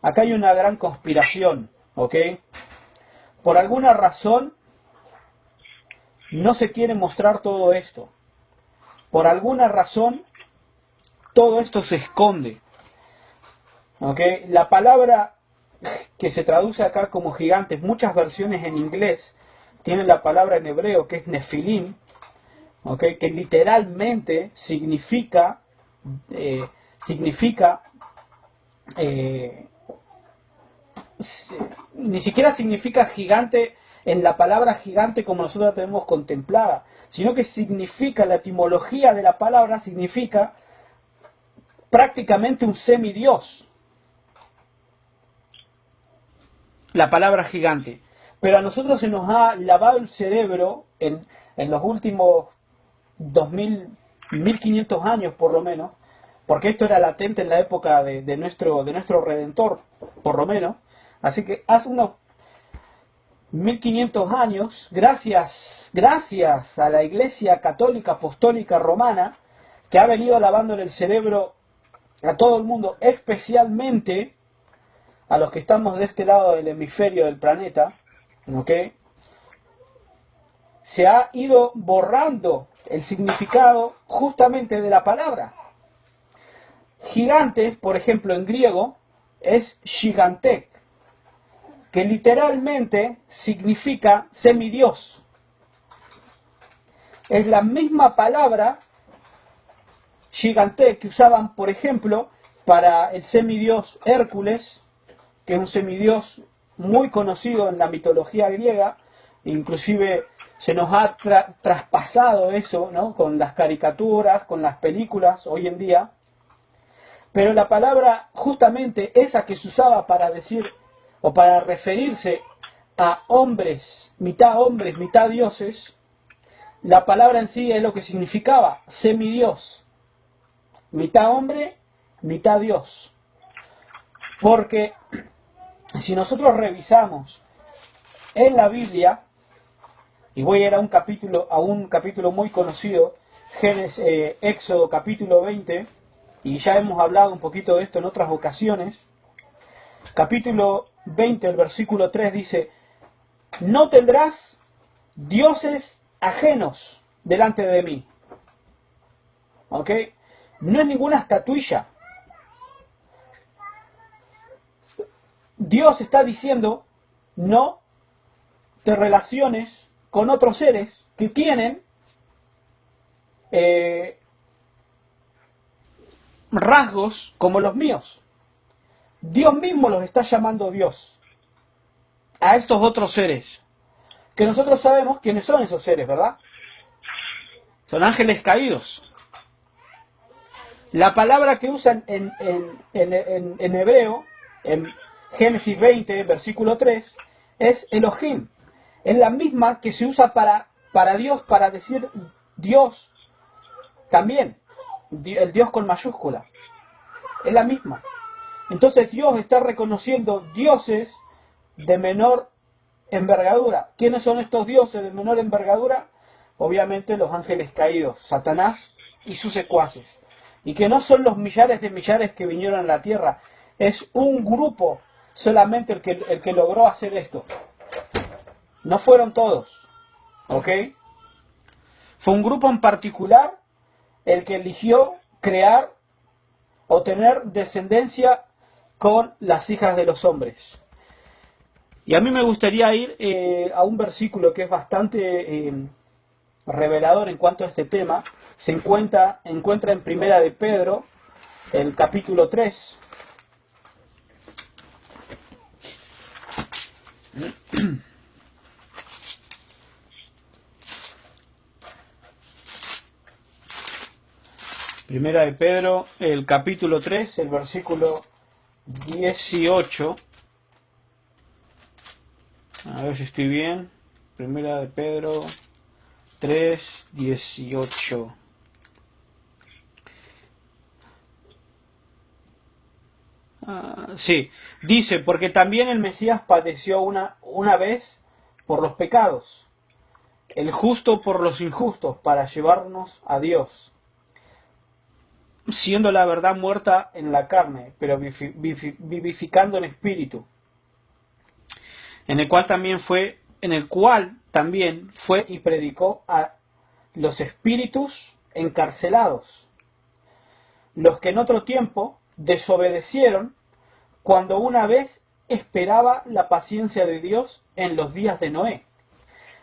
acá hay una gran conspiración, ¿ok? Por alguna razón no se quiere mostrar todo esto. Por alguna razón todo esto se esconde, ¿ok? La palabra que se traduce acá como gigantes, muchas versiones en inglés tienen la palabra en hebreo que es nefilim, ¿okay? Que literalmente significa ni siquiera significa gigante en la palabra gigante como nosotros la tenemos contemplada, sino que significa, la etimología de la palabra significa prácticamente un semidios. La palabra gigante. Pero a nosotros se nos ha lavado el cerebro en los últimos 1500 años por lo menos, porque esto era latente en la época de nuestro Redentor, por lo menos. Así que hace unos 1500 años, gracias a la Iglesia Católica Apostólica Romana, que ha venido lavándole el cerebro a todo el mundo, especialmente a los que estamos de este lado del hemisferio del planeta, ¿ok? Se ha ido borrando el significado justamente de la palabra. Gigante, por ejemplo, en griego, es gigantek, que literalmente significa semidios. Es la misma palabra gigantek que usaban, por ejemplo, para el semidios Hércules, que es un semidios muy conocido en la mitología griega. Inclusive se nos ha traspasado eso, ¿no?, con las caricaturas, con las películas hoy en día. Pero la palabra justamente esa que se usaba para decir o para referirse a hombres, mitad dioses, la palabra en sí es lo que significaba semidios, mitad hombre, mitad Dios. Porque si nosotros revisamos en la Biblia, y voy a ir a un capítulo muy conocido, Éxodo capítulo 20, y ya hemos hablado un poquito de esto en otras ocasiones. Capítulo 20, el versículo 3 dice: no tendrás dioses ajenos delante de mí. ¿Ok? No es ninguna estatuilla. Dios está diciendo: no te relaciones con otros seres que tienen rasgos como los míos. Dios mismo los está llamando Dios a estos otros seres, que nosotros sabemos quiénes son esos seres, ¿verdad? Son ángeles caídos. La palabra que usan en hebreo, en Génesis 20, versículo 3, es Elohim. Es la misma que se usa para Dios, para decir Dios también. El Dios con mayúscula. Es la misma. Entonces Dios está reconociendo dioses de menor envergadura. ¿Quiénes son estos dioses de menor envergadura? Obviamente los ángeles caídos, Satanás y sus secuaces. Y que no son los millares de millares que vinieron a la tierra. Es un grupo solamente el que logró hacer esto. No fueron todos. ¿Ok? Fue un grupo en particular el que eligió crear o tener descendencia con las hijas de los hombres. Y a mí me gustaría ir a un versículo que es bastante revelador en cuanto a este tema. Se encuentra en Primera de Pedro, el capítulo 3. Primera de Pedro, el capítulo 3, el versículo 18. A ver si estoy bien. Primera de Pedro 3, 18. Sí, dice: porque también el Mesías padeció una vez por los pecados, el justo por los injustos, para llevarnos a Dios, siendo la verdad muerta en la carne, pero vivificando en espíritu, en el cual también fue y predicó a los espíritus encarcelados, los que en otro tiempo desobedecieron, cuando una vez esperaba la paciencia de Dios en los días de Noé,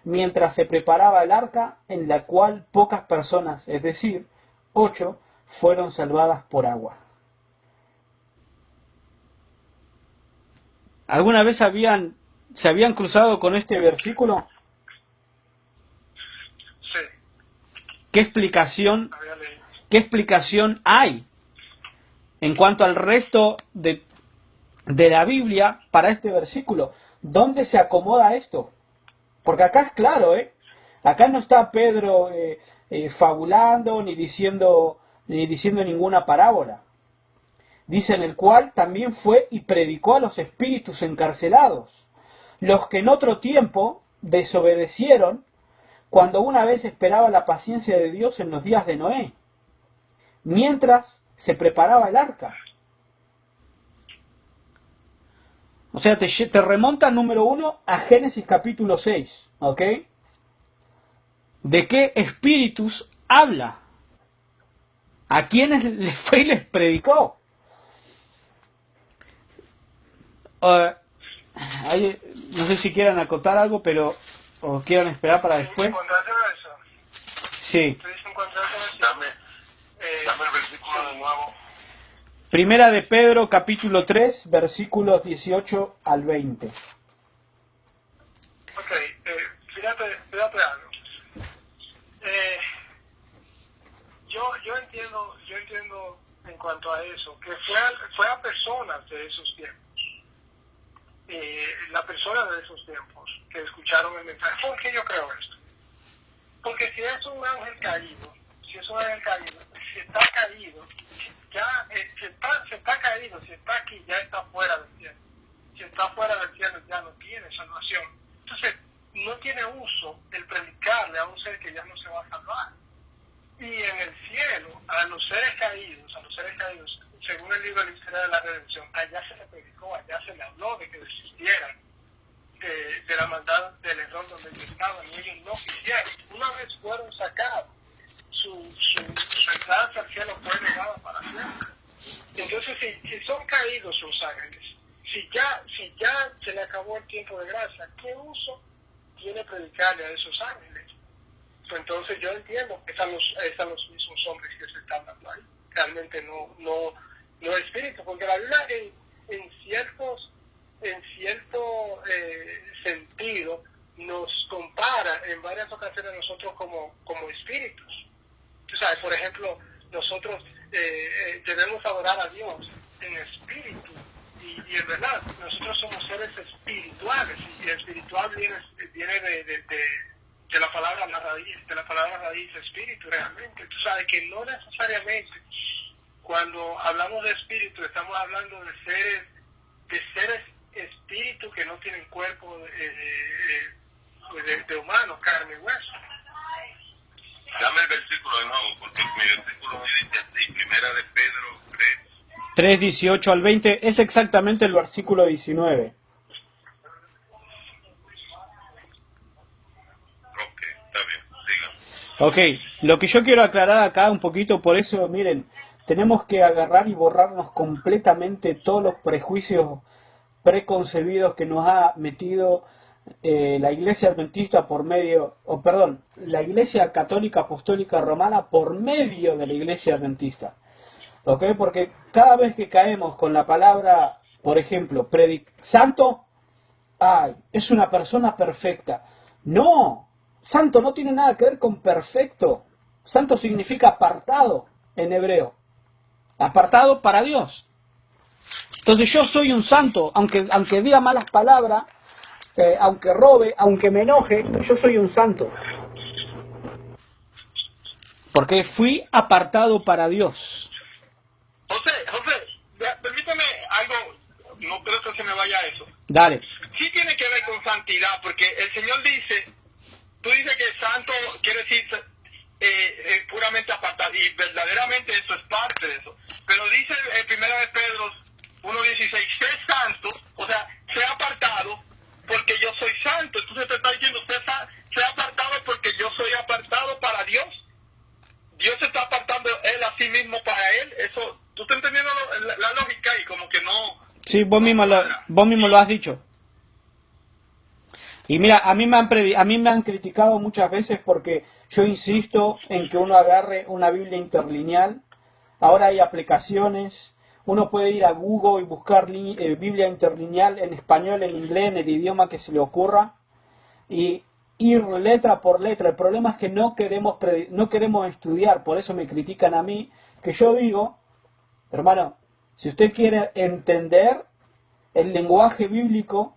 mientras se preparaba el arca, en la cual pocas personas, es decir, 8, fueron salvadas por agua. ¿Alguna vez se habían cruzado con este versículo? Sí. ¿Qué explicación Había leído. ¿Qué explicación hay en cuanto al resto de la Biblia para este versículo? ¿Dónde se acomoda esto? Porque acá es claro, acá no está Pedro fabulando ni diciendo ninguna parábola. Dice: en el cual también fue y predicó a los espíritus encarcelados, los que en otro tiempo desobedecieron, cuando una vez esperaba la paciencia de Dios en los días de Noé, mientras se preparaba el arca. O sea, te remonta, número 1, a Génesis capítulo 6, ¿ok? ¿De qué espíritus habla. ¿A quiénes les fue y les predicó? No sé si quieran acotar algo, pero o quieran esperar para después. ¿Encontraste eso? Sí. ¿Tú encontraste eso? Dame el versículo de nuevo. Primera de Pedro, capítulo 3, versículos 18 al 20. Ok, fíjate algo. Yo entiendo en cuanto a eso, que fue a personas de esos tiempos, las personas de esos tiempos que escucharon el mensaje. ¿Por qué yo creo esto? Porque si es un ángel caído, si está caído, ya si está caído, si está aquí, ya está fuera del cielo. Si está fuera del cielo, ya no tiene salvación. Entonces, no tiene uso el predicarle a un ser que ya no se va a salvar. Y en el cielo, a los seres caídos, según el libro de la historia de la redención, allá se le predicó, allá se le habló de que desistieran de la maldad del error donde ellos estaban, y ellos no quisieron. Una vez fueron sacados, su entrada al cielo fue negada para siempre. Entonces, si son caídos sus ángeles, si ya se le acabó el tiempo de gracia, ¿qué uso tiene predicarle a esos ángeles? Pues entonces yo entiendo que están los mismos hombres que se están dando ahí. Realmente no espíritu, porque la Biblia en cierto sentido nos compara en varias ocasiones nosotros como espíritus. Tú sabes, por ejemplo, nosotros debemos adorar a Dios en espíritu y en verdad. Nosotros somos seres espirituales, y espiritual viene de la palabra raíz espíritu realmente. Tú sabes que no necesariamente cuando hablamos de espíritu estamos hablando de seres espíritu que no tienen cuerpo de humanos, carne y hueso. Dame el versículo de nuevo, porque mi versículo dice así, primera de Pedro 3, 18 al 20, es exactamente el versículo 19. Ok, está bien, sigan. Ok, lo que yo quiero aclarar acá un poquito, por eso, miren, tenemos que agarrar y borrarnos completamente todos los prejuicios preconcebidos que nos ha metido la Iglesia Adventista la Iglesia Católica Apostólica Romana por medio de la Iglesia Adventista. ¿Ok? Porque cada vez que caemos con la palabra, por ejemplo, santo, ay, es una persona perfecta. No, santo no tiene nada que ver con perfecto. Santo significa apartado en hebreo. Apartado para Dios. Entonces yo soy un santo, aunque diga malas palabras, aunque robe, aunque me enoje, yo soy un santo. Porque fui apartado para Dios. José, permítame algo, no creo que se me vaya eso. Dale. Sí tiene que ver con santidad, porque el Señor dice, tú dices que santo quiere decir puramente apartado, y verdaderamente eso es parte de eso. Pero dice en primera de Pedro 1:16, sé santo, o sea, sé apartado, porque yo soy santo. Entonces te está diciendo, sé apartado porque yo soy apartado para Dios. Dios se está apartando él a sí mismo para él. Eso, ¿tú estás entendiendo la lógica? Y como que no... Sí, vos mismo lo has dicho. Y mira, a mí me han criticado muchas veces porque yo insisto en que uno agarre una Biblia interlineal. Ahora hay aplicaciones, uno puede ir a Google y buscar Biblia interlineal en español, en inglés, en el idioma que se le ocurra, y ir letra por letra. El problema es que no queremos estudiar, por eso me critican a mí, que yo digo, hermano, si usted quiere entender el lenguaje bíblico,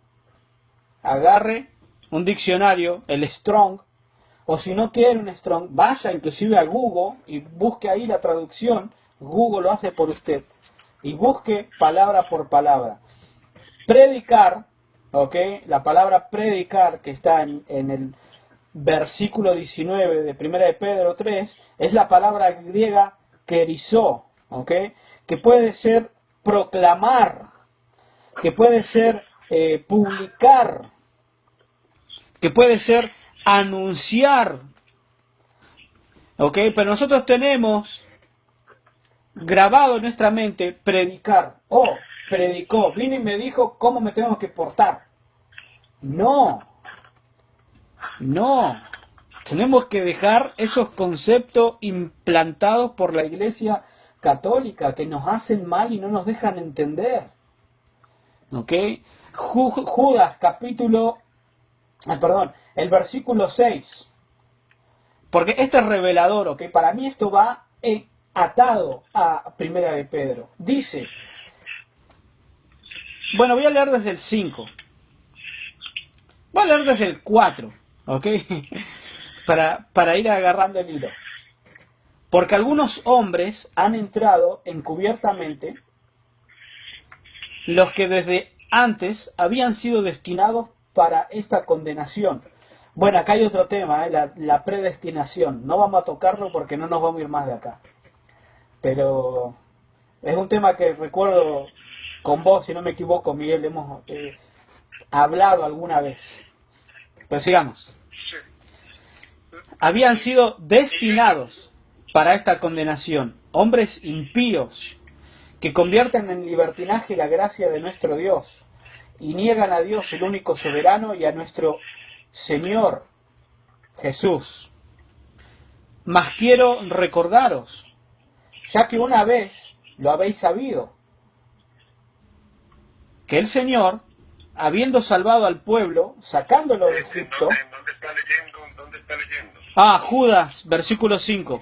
agarre un diccionario, el Strong, o si no quiere un Strong, vaya inclusive a Google y busque ahí la traducción. Google lo hace por usted. Y busque palabra por palabra. Predicar, ¿ok? La palabra predicar que está en el versículo 19 de 1 de Pedro 3, es la palabra griega kerizó, ¿ok? Que puede ser proclamar, que puede ser publicar, que puede ser anunciar. ¿Ok? Pero nosotros tenemos grabado en nuestra mente predicar. Oh, predicó, vino y me dijo cómo me tengo que portar. No, no. Tenemos que dejar esos conceptos implantados por la Iglesia Católica que nos hacen mal y no nos dejan entender. ¿Ok? Judas capítulo, el versículo 6. Porque este es revelador, ¿ok? Para mí esto va atado a Primera de Pedro. Dice, bueno, voy a leer desde el 5. Voy a leer desde el 4, ¿ok? para ir agarrando el hilo. Porque algunos hombres han entrado encubiertamente, los que desde antes habían sido destinados para esta condenación. Bueno, acá hay otro tema, la predestinación. No vamos a tocarlo porque no nos vamos a ir más de acá. Pero es un tema que recuerdo con vos, si no me equivoco, Miguel, hemos hablado alguna vez. Pero sigamos. Habían sido destinados para esta condenación, hombres impíos, que convierten en libertinaje la gracia de nuestro Dios, y niegan a Dios, el único soberano, y a nuestro Señor Jesús. Mas quiero recordaros, ya que una vez lo habéis sabido, que el Señor, habiendo salvado al pueblo, sacándolo de Egipto... ¿Dónde está leyendo? ¿Dónde está leyendo? Judas, versículo 5.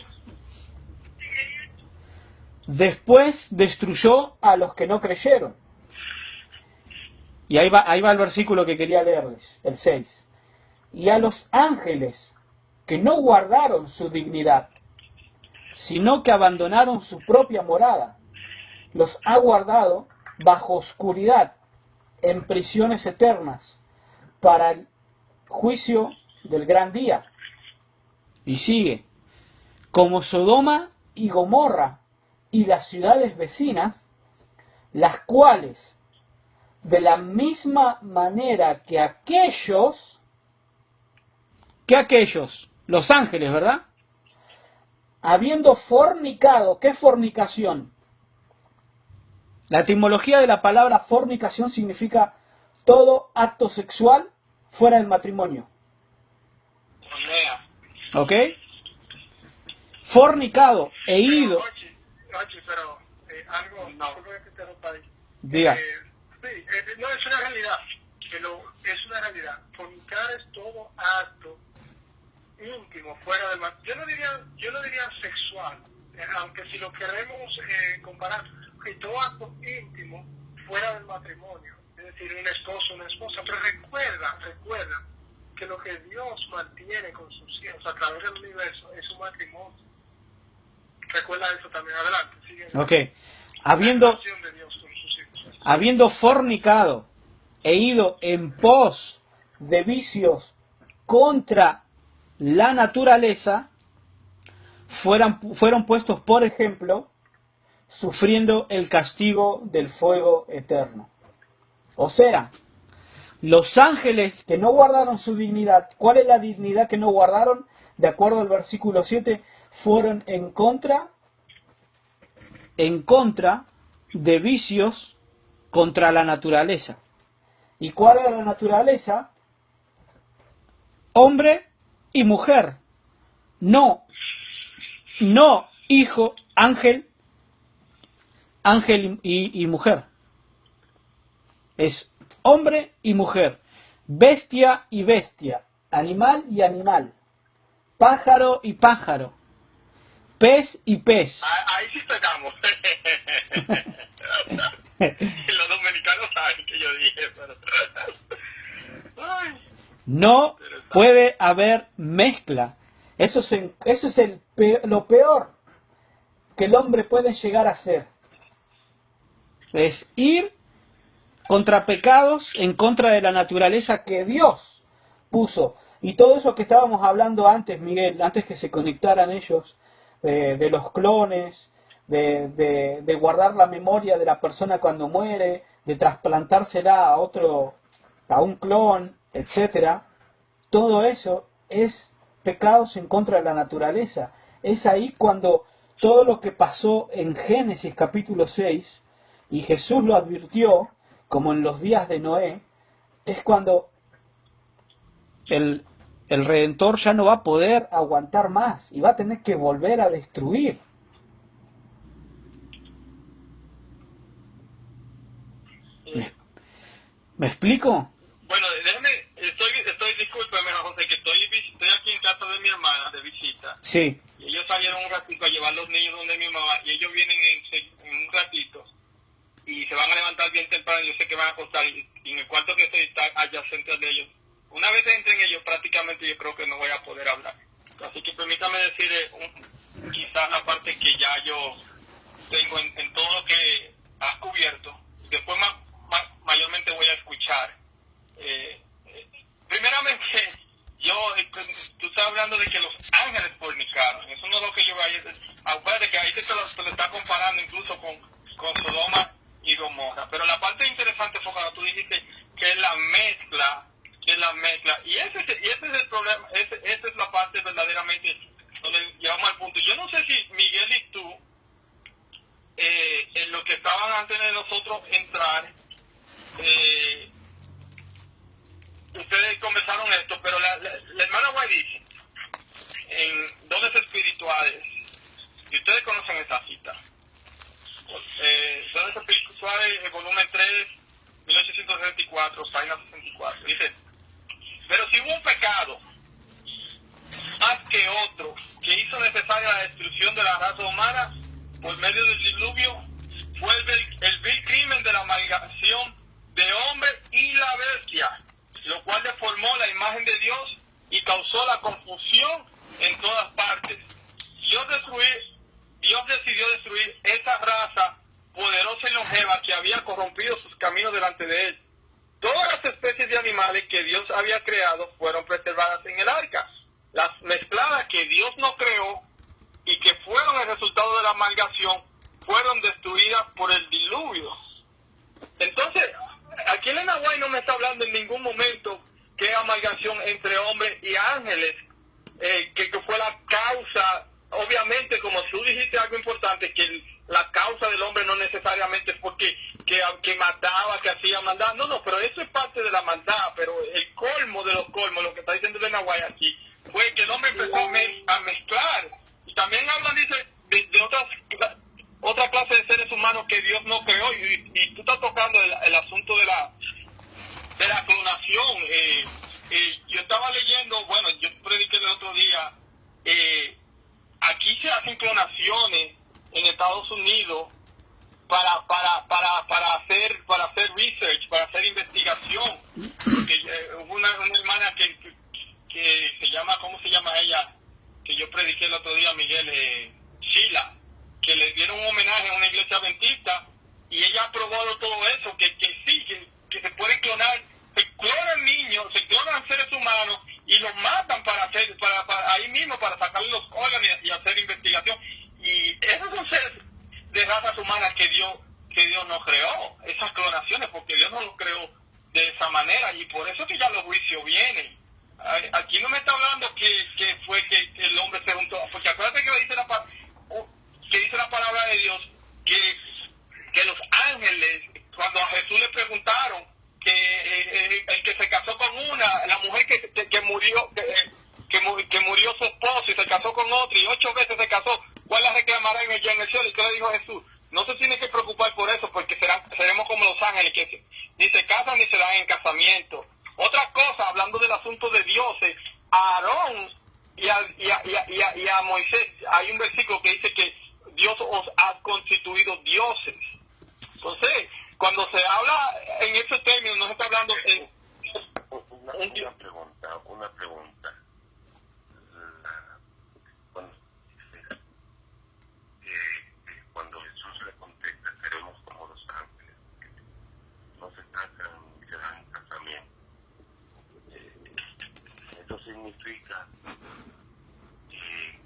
Después destruyó a los que no creyeron. Y ahí va el versículo que quería leerles, el 6. Y a los ángeles que no guardaron su dignidad, sino que abandonaron su propia morada, los ha guardado bajo oscuridad, en prisiones eternas, para el juicio del gran día. Y sigue, como Sodoma y Gomorra y las ciudades vecinas, las cuales, de la misma manera que aquellos, los ángeles, ¿verdad? Habiendo fornicado, ¿qué es fornicación? La etimología de la palabra fornicación significa todo acto sexual fuera del matrimonio. ¿Ok? Fornicado e ido. Oye, pero algo, no creo que te interrumpa ahí. Diga. Sí, no es una realidad, es una realidad. Fornicar es todo acto íntimo fuera del matrimonio. Yo no diría sexual, aunque si lo queremos comparar, que todo acto íntimo fuera del matrimonio, es decir, un esposo, una esposa. Pero recuerda que lo que Dios mantiene con sus hijos a través del universo es un matrimonio. Recuerda eso también. Adelante, sigue. Ok. Habiendo fornicado e ido en pos de vicios contra la naturaleza, fueron puestos, por ejemplo, sufriendo el castigo del fuego eterno. O sea, los ángeles que no guardaron su dignidad, ¿cuál es la dignidad que no guardaron? De acuerdo al versículo 7, fueron en contra de vicios contra la naturaleza. ¿Y cuál era la naturaleza? Hombre y mujer. No hijo, ángel y mujer. Es hombre y mujer, bestia y bestia, animal y animal, pájaro y pájaro, pez y pez. Ahí sí pegamos. Los dominicanos saben que yo dije, pero... Ay. No puede haber mezcla. Eso es lo peor que el hombre puede llegar a hacer. Es ir contra pecados, en contra de la naturaleza que Dios puso. Y todo eso que estábamos hablando antes, Miguel, antes que se conectaran ellos, de los clones, de guardar la memoria de la persona cuando muere, de trasplantársela a un clon, etcétera. Todo eso es pecados en contra de la naturaleza. es ahí cuando todo lo que pasó en Génesis capítulo 6, y Jesús lo advirtió, como en los días de Noé, es cuando el Redentor ya no va a poder aguantar más y va a tener que volver a destruir. ¿Me explico? Bueno, déjeme, discúlpeme, José, que estoy aquí en casa de mi hermana de visita. Sí. Y ellos salieron un ratito a llevar los niños donde mi mamá, y ellos vienen en un ratito, y se van a levantar bien temprano, yo sé que van a acostar, y en el cuarto que estoy está adyacente al de ellos. Una vez entren ellos, prácticamente yo creo que no voy a poder hablar. Así que permítame decir quizás la parte que ya yo tengo en todo lo que has cubierto. Después mayormente voy a escuchar. Primeramente, tú estás hablando de que los ángeles fornicaron. Eso no es lo que yo vaya a decir. Acuérdate que ahí se lo está comparando incluso con Sodoma y Gomorra. Pero la parte interesante fue cuando tú dijiste que es la mezcla. Y ese es el problema. Esa es la parte verdaderamente donde llegamos al punto. Yo no sé si Miguel y tú, en lo que estaban antes de nosotros entrar, ustedes conversaron esto, pero la hermana White dice en Dones Espirituales, y ustedes conocen esa cita, Dones Espirituales, volumen 3, 1864, página 64, dice: pero si hubo un pecado más que otro que hizo necesaria la destrucción de la raza humana por medio del diluvio, fue el vil crimen de la amalgamación de hombre y la bestia, lo cual deformó la imagen de Dios y causó la confusión en todas partes. Dios decidió destruir esa raza poderosa y longeva que había corrompido sus caminos delante de él. Todas las especies de animales que Dios había creado fueron preservadas en el arca. Las mezcladas que Dios no creó y que fueron el resultado de la amalgamación fueron destruidas por el diluvio. Entonces, aquí en Nahuay no me está hablando en ningún momento que hay amalgamación entre hombres y ángeles, que fue la causa. Obviamente, como tú dijiste algo importante, que la causa del hombre no necesariamente es porque que mataba, que hacía maldad. No, pero eso es parte de la maldad. Pero el colmo de los colmos, lo que está diciendo el Nahuay aquí, fue que el hombre empezó a mezclar. Y también hablan, dice, de otra clase de seres humanos que Dios no creó. Y tú estás tocando el asunto de la clonación. Yo estaba leyendo, bueno, yo prediqué el otro día, aquí se hacen clonaciones en Estados Unidos para hacer research, para hacer investigación. Porque hubo una hermana que se llama, ¿cómo se llama ella? Que yo prediqué el otro día, Miguel, Sheila, que le dieron un homenaje a una iglesia adventista, y ella aprobó todo eso, que sí, que se puede clonar, se clonan niños, se clonan seres humanos y los matan para ahí mismo, para sacarle los órganos y hacer investigación. Y esos son seres de razas humanas que Dios no creó, esas clonaciones, porque Dios no los creó de esa manera, y por eso que ya los juicios vienen. Aquí no me está hablando que fue que el hombre se juntó, porque acuérdate que dice la palabra de Dios que los ángeles, cuando a Jesús le preguntaron que el que se casó con la mujer que murió su esposo y se casó con otra y 8 veces se casó, ¿cuál la reclamará en el cielo? ¿Y qué le dijo Jesús? No se tiene que preocupar por eso, porque seremos como los ángeles, que ni se casan ni se dan en casamiento. Otra cosa, hablando del asunto de dioses, a Aarón y a Moisés, hay un versículo que dice que Dios os ha constituido dioses. Entonces, cuando se habla en ese término, no se está hablando Una pregunta. Cuando Jesús le contesta, seremos como los ángeles, no se casan ni se dan casamiento. Eso significa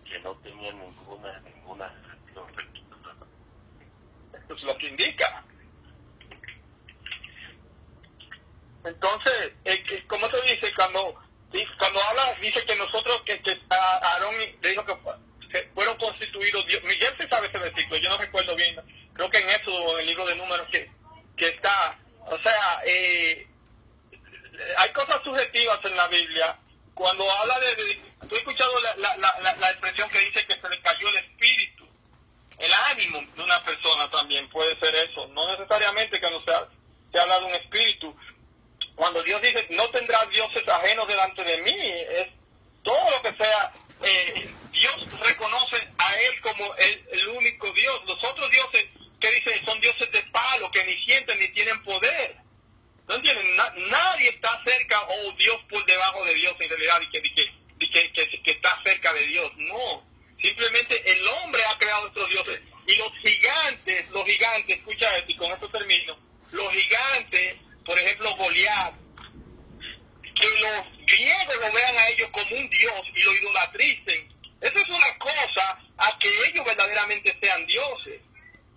que no tenían ninguna relación religiosa. Eso es lo que indica. Entonces, ¿cómo se dice? Cuando habla, dice que nosotros, que Aarón le dijo que fueron constituido Dios. Miguel se sabe ese versículo, yo no recuerdo bien, creo que en Éxodo, en el libro de Números, que está, o sea, hay cosas subjetivas en la Biblia. Cuando habla tú has escuchado la expresión que dice que se le cayó el espíritu, el ánimo de una persona también puede ser eso, no necesariamente que no se habla de un espíritu. Cuando Dios dice, no tendrás dioses ajenos delante de mí, es todo lo que sea, Dios reconoce a Él como el único Dios. Los otros dioses que dice son dioses de palo, que ni sienten ni tienen poder. ¿No entienden? Nadie está cerca o Dios por debajo de Dios en realidad y que está cerca de Dios. No, simplemente el hombre ha creado estos dioses. Y los gigantes, escucha esto y con esto termino, los gigantes, por ejemplo Goliat, que los griegos lo vean a ellos como un dios y lo idolatricen, eso es una cosa a que ellos verdaderamente sean dioses.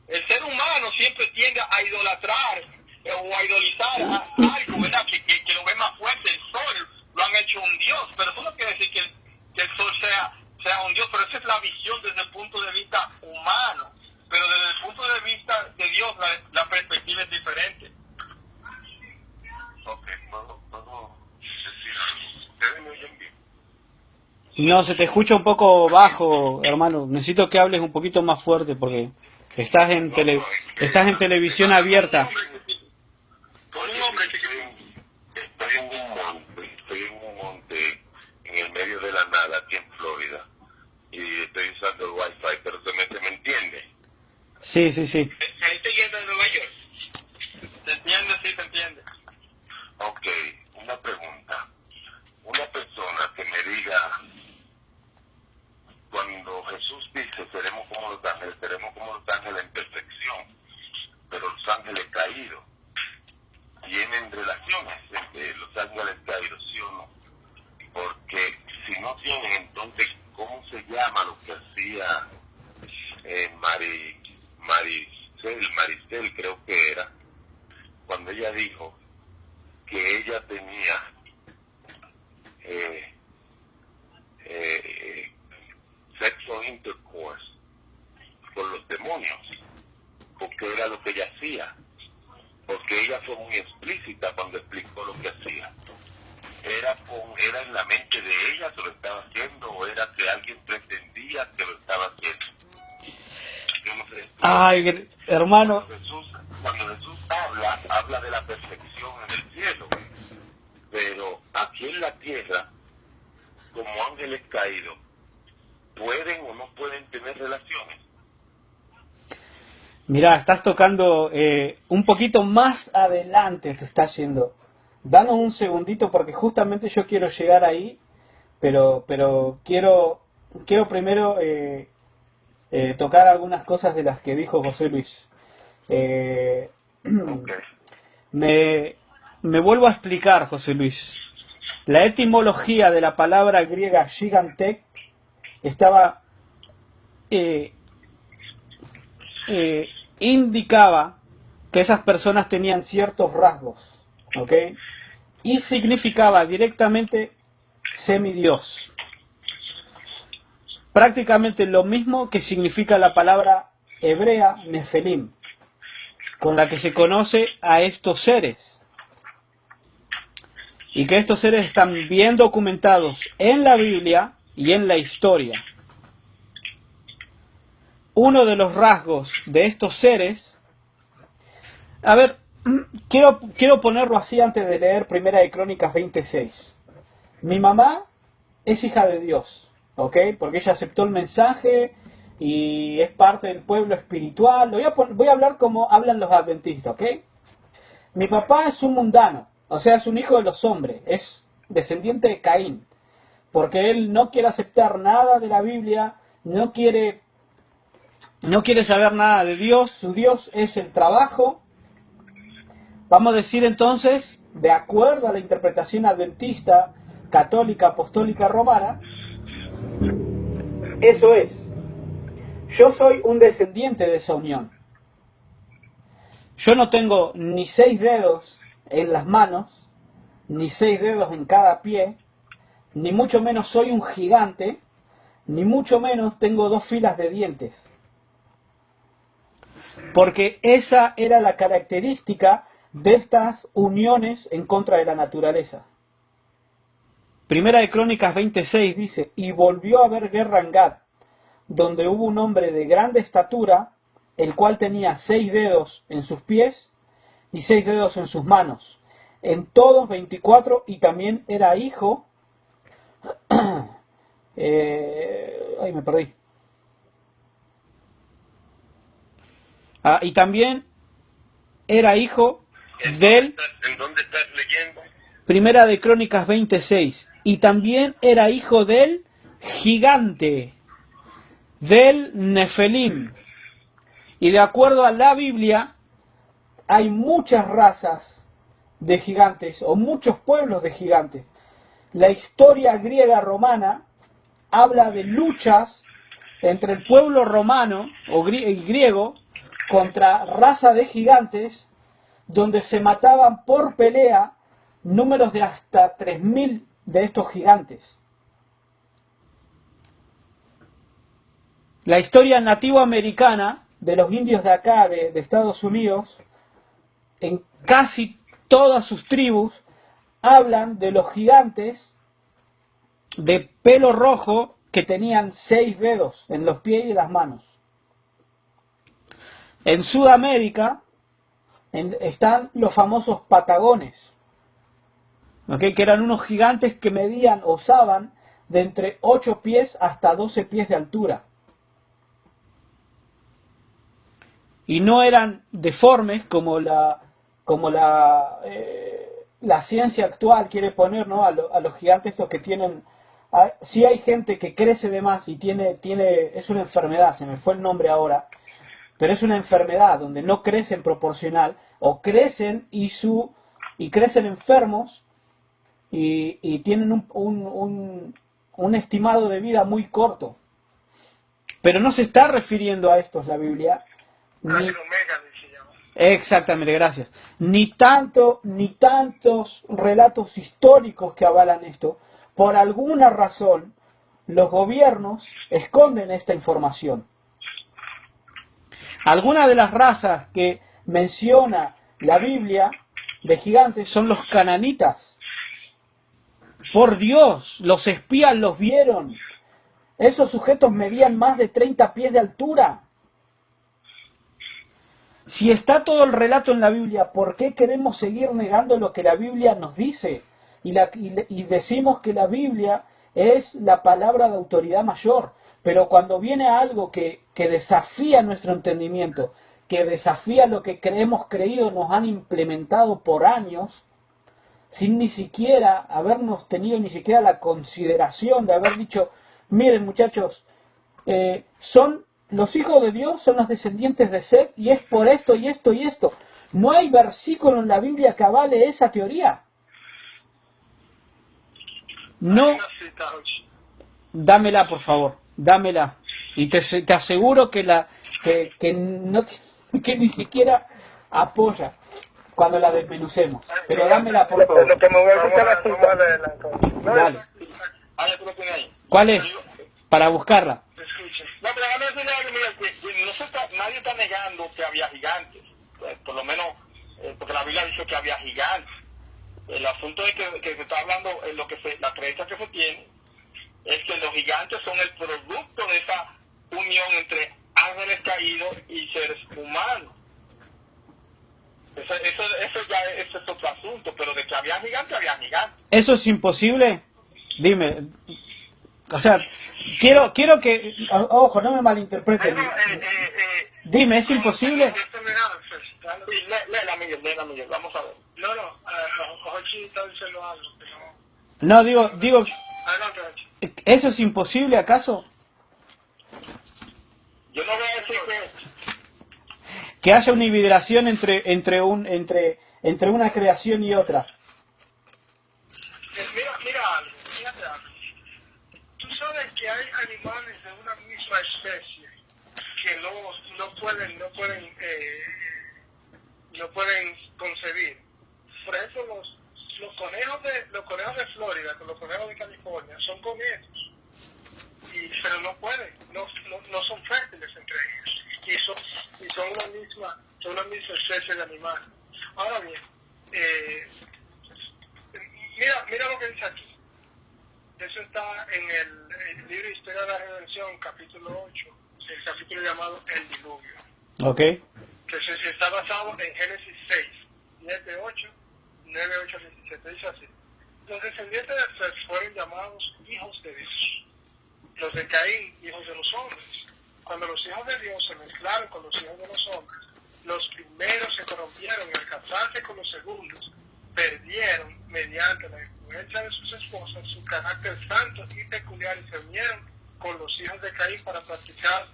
El ser humano siempre tiende a idolatrar o a idolizar a algo, ¿verdad? Que lo ve más fuerte. El sol lo han hecho un dios, pero eso no quiere decir que el sol sea un dios, pero esa es la visión desde el punto de vista humano. Pero desde el punto de vista de Dios, la perspectiva es diferente. Ok, ¿puedo decir algo? ¿Ustedes me oyen bien? No, se te escucha un poco bajo, hermano. Necesito que hables un poquito más fuerte porque estás en televisión abierta. Estoy en un monte en el medio de la nada aquí en Florida y estoy usando el wifi, pero se me entiende. Sí. Ahí estoy yendo de Nueva York. ¿Se entiende? Sí, se entiende. Ok, una pregunta. Una persona que me diga, cuando Jesús dice, seremos como los ángeles en perfección, pero los ángeles caídos, ¿tienen relaciones entre los ángeles caídos, sí o no? Porque si no tienen, entonces, ¿cómo se llama lo que hacía Maricel, creo que era, cuando ella dijo que ella tenía sexo intercourse con los demonios, porque era lo que ella hacía, porque ella fue muy explícita cuando explicó lo que hacía. ¿Era en la mente de ella que lo estaba haciendo o era que alguien pretendía que lo estaba haciendo? Ay, hermano. Cuando Jesús habla de la perfección en el cielo, pero aquí en la tierra, como ángeles caídos, ¿pueden o no pueden tener relaciones? Mira, estás tocando un poquito más adelante, te estás yendo. Danos un segundito porque justamente yo quiero llegar ahí, pero quiero primero tocar algunas cosas de las que dijo José Luis. Okay. Me vuelvo a explicar, José Luis. La etimología de la palabra griega gigantek estaba indicaba que esas personas tenían ciertos rasgos, ¿ok? Y significaba directamente semidios. Prácticamente lo mismo que significa la palabra hebrea nefelim, con la que se conoce a estos seres. Y que estos seres están bien documentados en la Biblia y en la historia. Uno de los rasgos de estos seres, a ver, quiero ponerlo así antes de leer Primera de Crónicas 26. Mi mamá es hija de Dios, ¿ok? Porque ella aceptó el mensaje y es parte del pueblo espiritual. Voy a hablar como hablan los adventistas, ¿ok? Mi papá es un mundano, o sea, es un hijo de los hombres, es descendiente de Caín, porque él no quiere aceptar nada de la Biblia, no quiere saber nada de Dios, su Dios es el trabajo. Vamos a decir entonces, de acuerdo a la interpretación adventista, católica, apostólica, romana, eso es. Yo soy un descendiente de esa unión. Yo no tengo ni 6 dedos en las manos, ni 6 dedos en cada pie, ni mucho menos soy un gigante, ni mucho menos tengo 2 filas de dientes. Porque esa era la característica de estas uniones en contra de la naturaleza. Primera de Crónicas 26 dice, y volvió a haber guerra en Gad, donde hubo un hombre de grande estatura, el cual tenía 6 dedos en sus pies y 6 dedos en sus manos, en todos 24, y también era hijo, ay, me perdí. Y también era hijo del... ¿En dónde estás leyendo? Primera de Crónicas 26. Y también era hijo del gigante, del Nefelim. Y de acuerdo a la Biblia, hay muchas razas de gigantes, o muchos pueblos de gigantes. La historia griega romana habla de luchas entre el pueblo romano o griego contra raza de gigantes, donde se mataban por pelea números de hasta 3000 de estos gigantes. La historia nativoamericana de los indios de acá, de Estados Unidos, en casi todas sus tribus, hablan de los gigantes de pelo rojo que tenían 6 dedos en los pies y las manos. En Sudamérica están los famosos patagones, ¿okay? Que eran unos gigantes que medían, osaban, de entre 8 pies hasta 12 pies de altura. Y no eran deformes como la ciencia actual quiere poner, ¿no? A los gigantes estos que tienen... Sí hay gente que crece de más y es una enfermedad, se me fue el nombre ahora, pero es una enfermedad donde no crecen proporcional, o crecen y crecen enfermos y tienen un estimado de vida muy corto. Pero no se está refiriendo a estos la Biblia. Exactamente, gracias. Ni tantos relatos históricos que avalan esto. Por alguna razón, los gobiernos esconden esta información. Algunas de las razas que menciona la Biblia de gigantes son los cananitas. Por Dios, los espías los vieron. Esos sujetos medían más de 30 pies de altura. Si está todo el relato en la Biblia, ¿por qué queremos seguir negando lo que la Biblia nos dice? Y decimos que la Biblia es la palabra de autoridad mayor. Pero cuando viene algo que desafía nuestro entendimiento, que desafía lo que hemos creído, nos han implementado por años, sin ni siquiera habernos tenido ni siquiera la consideración de haber dicho, miren muchachos, son los hijos de Dios, son los descendientes de Seth, y es por esto y esto y esto. No hay versículo en la Biblia que avale esa teoría. No. Dámela, por favor, dámela. Y te aseguro que que ni siquiera apoya cuando la desmenucemos. Pero dámela, por favor. Lo que me voy a escuchar la cita. Dale. ¿Tú lo tienes ahí? ¿Cuál es? Para buscarla. No, pero déjame decirle algo, mira, que nadie está negando que había gigantes. Por lo menos, porque la Biblia dice que había gigantes. El asunto es que se está hablando, la creencia que se tiene, es que los gigantes son el producto de esa unión entre ángeles caídos y seres humanos. Eso ya es otro asunto, pero de que había gigantes, había gigantes. ¿Eso es imposible? Dime. O sea, quiero que... Ojo, no me malinterpreten. Dime, ¿es imposible? Sí, léela, Miguel, vamos a ver. Jochi está diciendo algo. No, digo... Adelante, ¿Eso es imposible acaso? Yo no voy a decir Que haya una hibridación entre una creación y otra. Mira algo, fíjate algo. Tú sabes que hay animales de una misma especie que no pueden concebir. Por ejemplo, los conejos de Florida con los conejos de California son conejos. pero no pueden, no son fértiles entre ellos, y son una misma especie de animal. Ahora bien, mira lo que dice aquí. Eso está en el libro Historia de la Redención, capítulo 8, el capítulo llamado El Diluvio. Ok. Que está basado en Génesis 6, 7-8, 9-8-17. Dice así: los descendientes de Seth fueron llamados hijos de Dios, los de Caín, hijos de los hombres. Cuando los hijos de Dios se mezclaron con los hijos de los hombres, los primeros se corrompieron y al casarse con los segundos, perdieron, mediante la influencia de sus esposas, su carácter santo y peculiar y se unieron con los hijos de Caín para practicar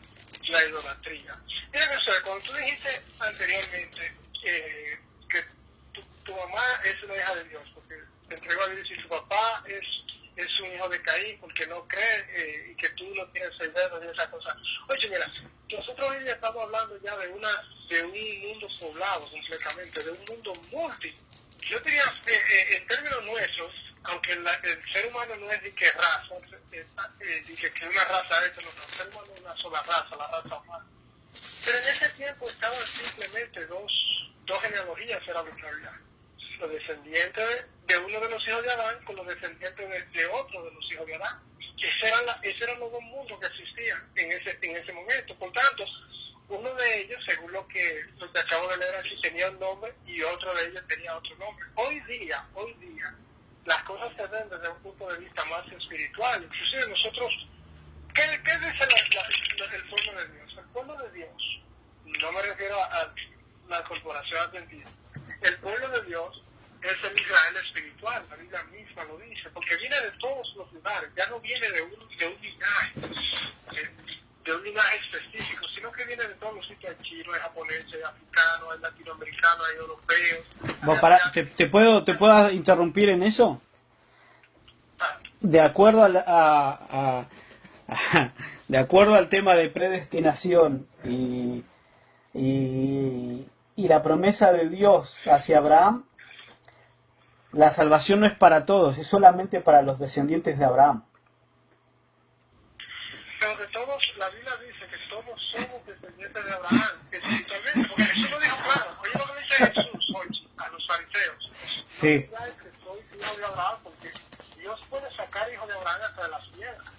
la idolatría. Mira, cuando tú dijiste anteriormente que tu mamá es una hija de Dios, porque te entregó a Dios, y tu papá es un hijo de Caín porque no cree y que tú no tienes el dedo y esa cosa. Oye, mira, nosotros hoy estamos hablando ya de un mundo poblado completamente, de un mundo multi. Yo diría, en términos nuestros, aunque el ser humano no es de que raza, dice que una raza es, no, el ser humano es una sola raza, la raza humana. Pero en ese tiempo estaban simplemente dos genealogías, era lo que había. Los descendientes de uno de los hijos de Adán con los descendientes de otro de los hijos de Adán. Esos eran los dos mundos que existían en ese momento. Por tanto, uno de ellos, según lo que acabo de leer aquí, tenía un nombre y otro de ellos tenía otro nombre. Hoy día, las cosas se ven desde un punto de vista más espiritual. Inclusive nosotros, ¿qué dice el pueblo de Dios? El pueblo de Dios, no me refiero a la corporación adventista, el pueblo de Dios es el Israel espiritual, la Biblia misma lo dice, porque viene de todos los lugares, ya no viene de un linaje específico, sino que viene de todos los sitios. Hay chino, hay japonés, hay africano, hay latinoamericano, hay europeo. Bueno, ¿te puedo interrumpir en eso? De acuerdo de acuerdo al tema de predestinación y la promesa de Dios hacia Abraham, la salvación no es para todos, es solamente para los descendientes de Abraham. Pero de todos, la Biblia dice que todos somos descendientes de Abraham, espiritualmente, porque Jesús lo dijo claro. Oye lo que dice Jesús hoy a los fariseos. Sí. No digáis que soy hijo de Abraham, porque Dios puede sacar hijo de Abraham hasta de las piedras.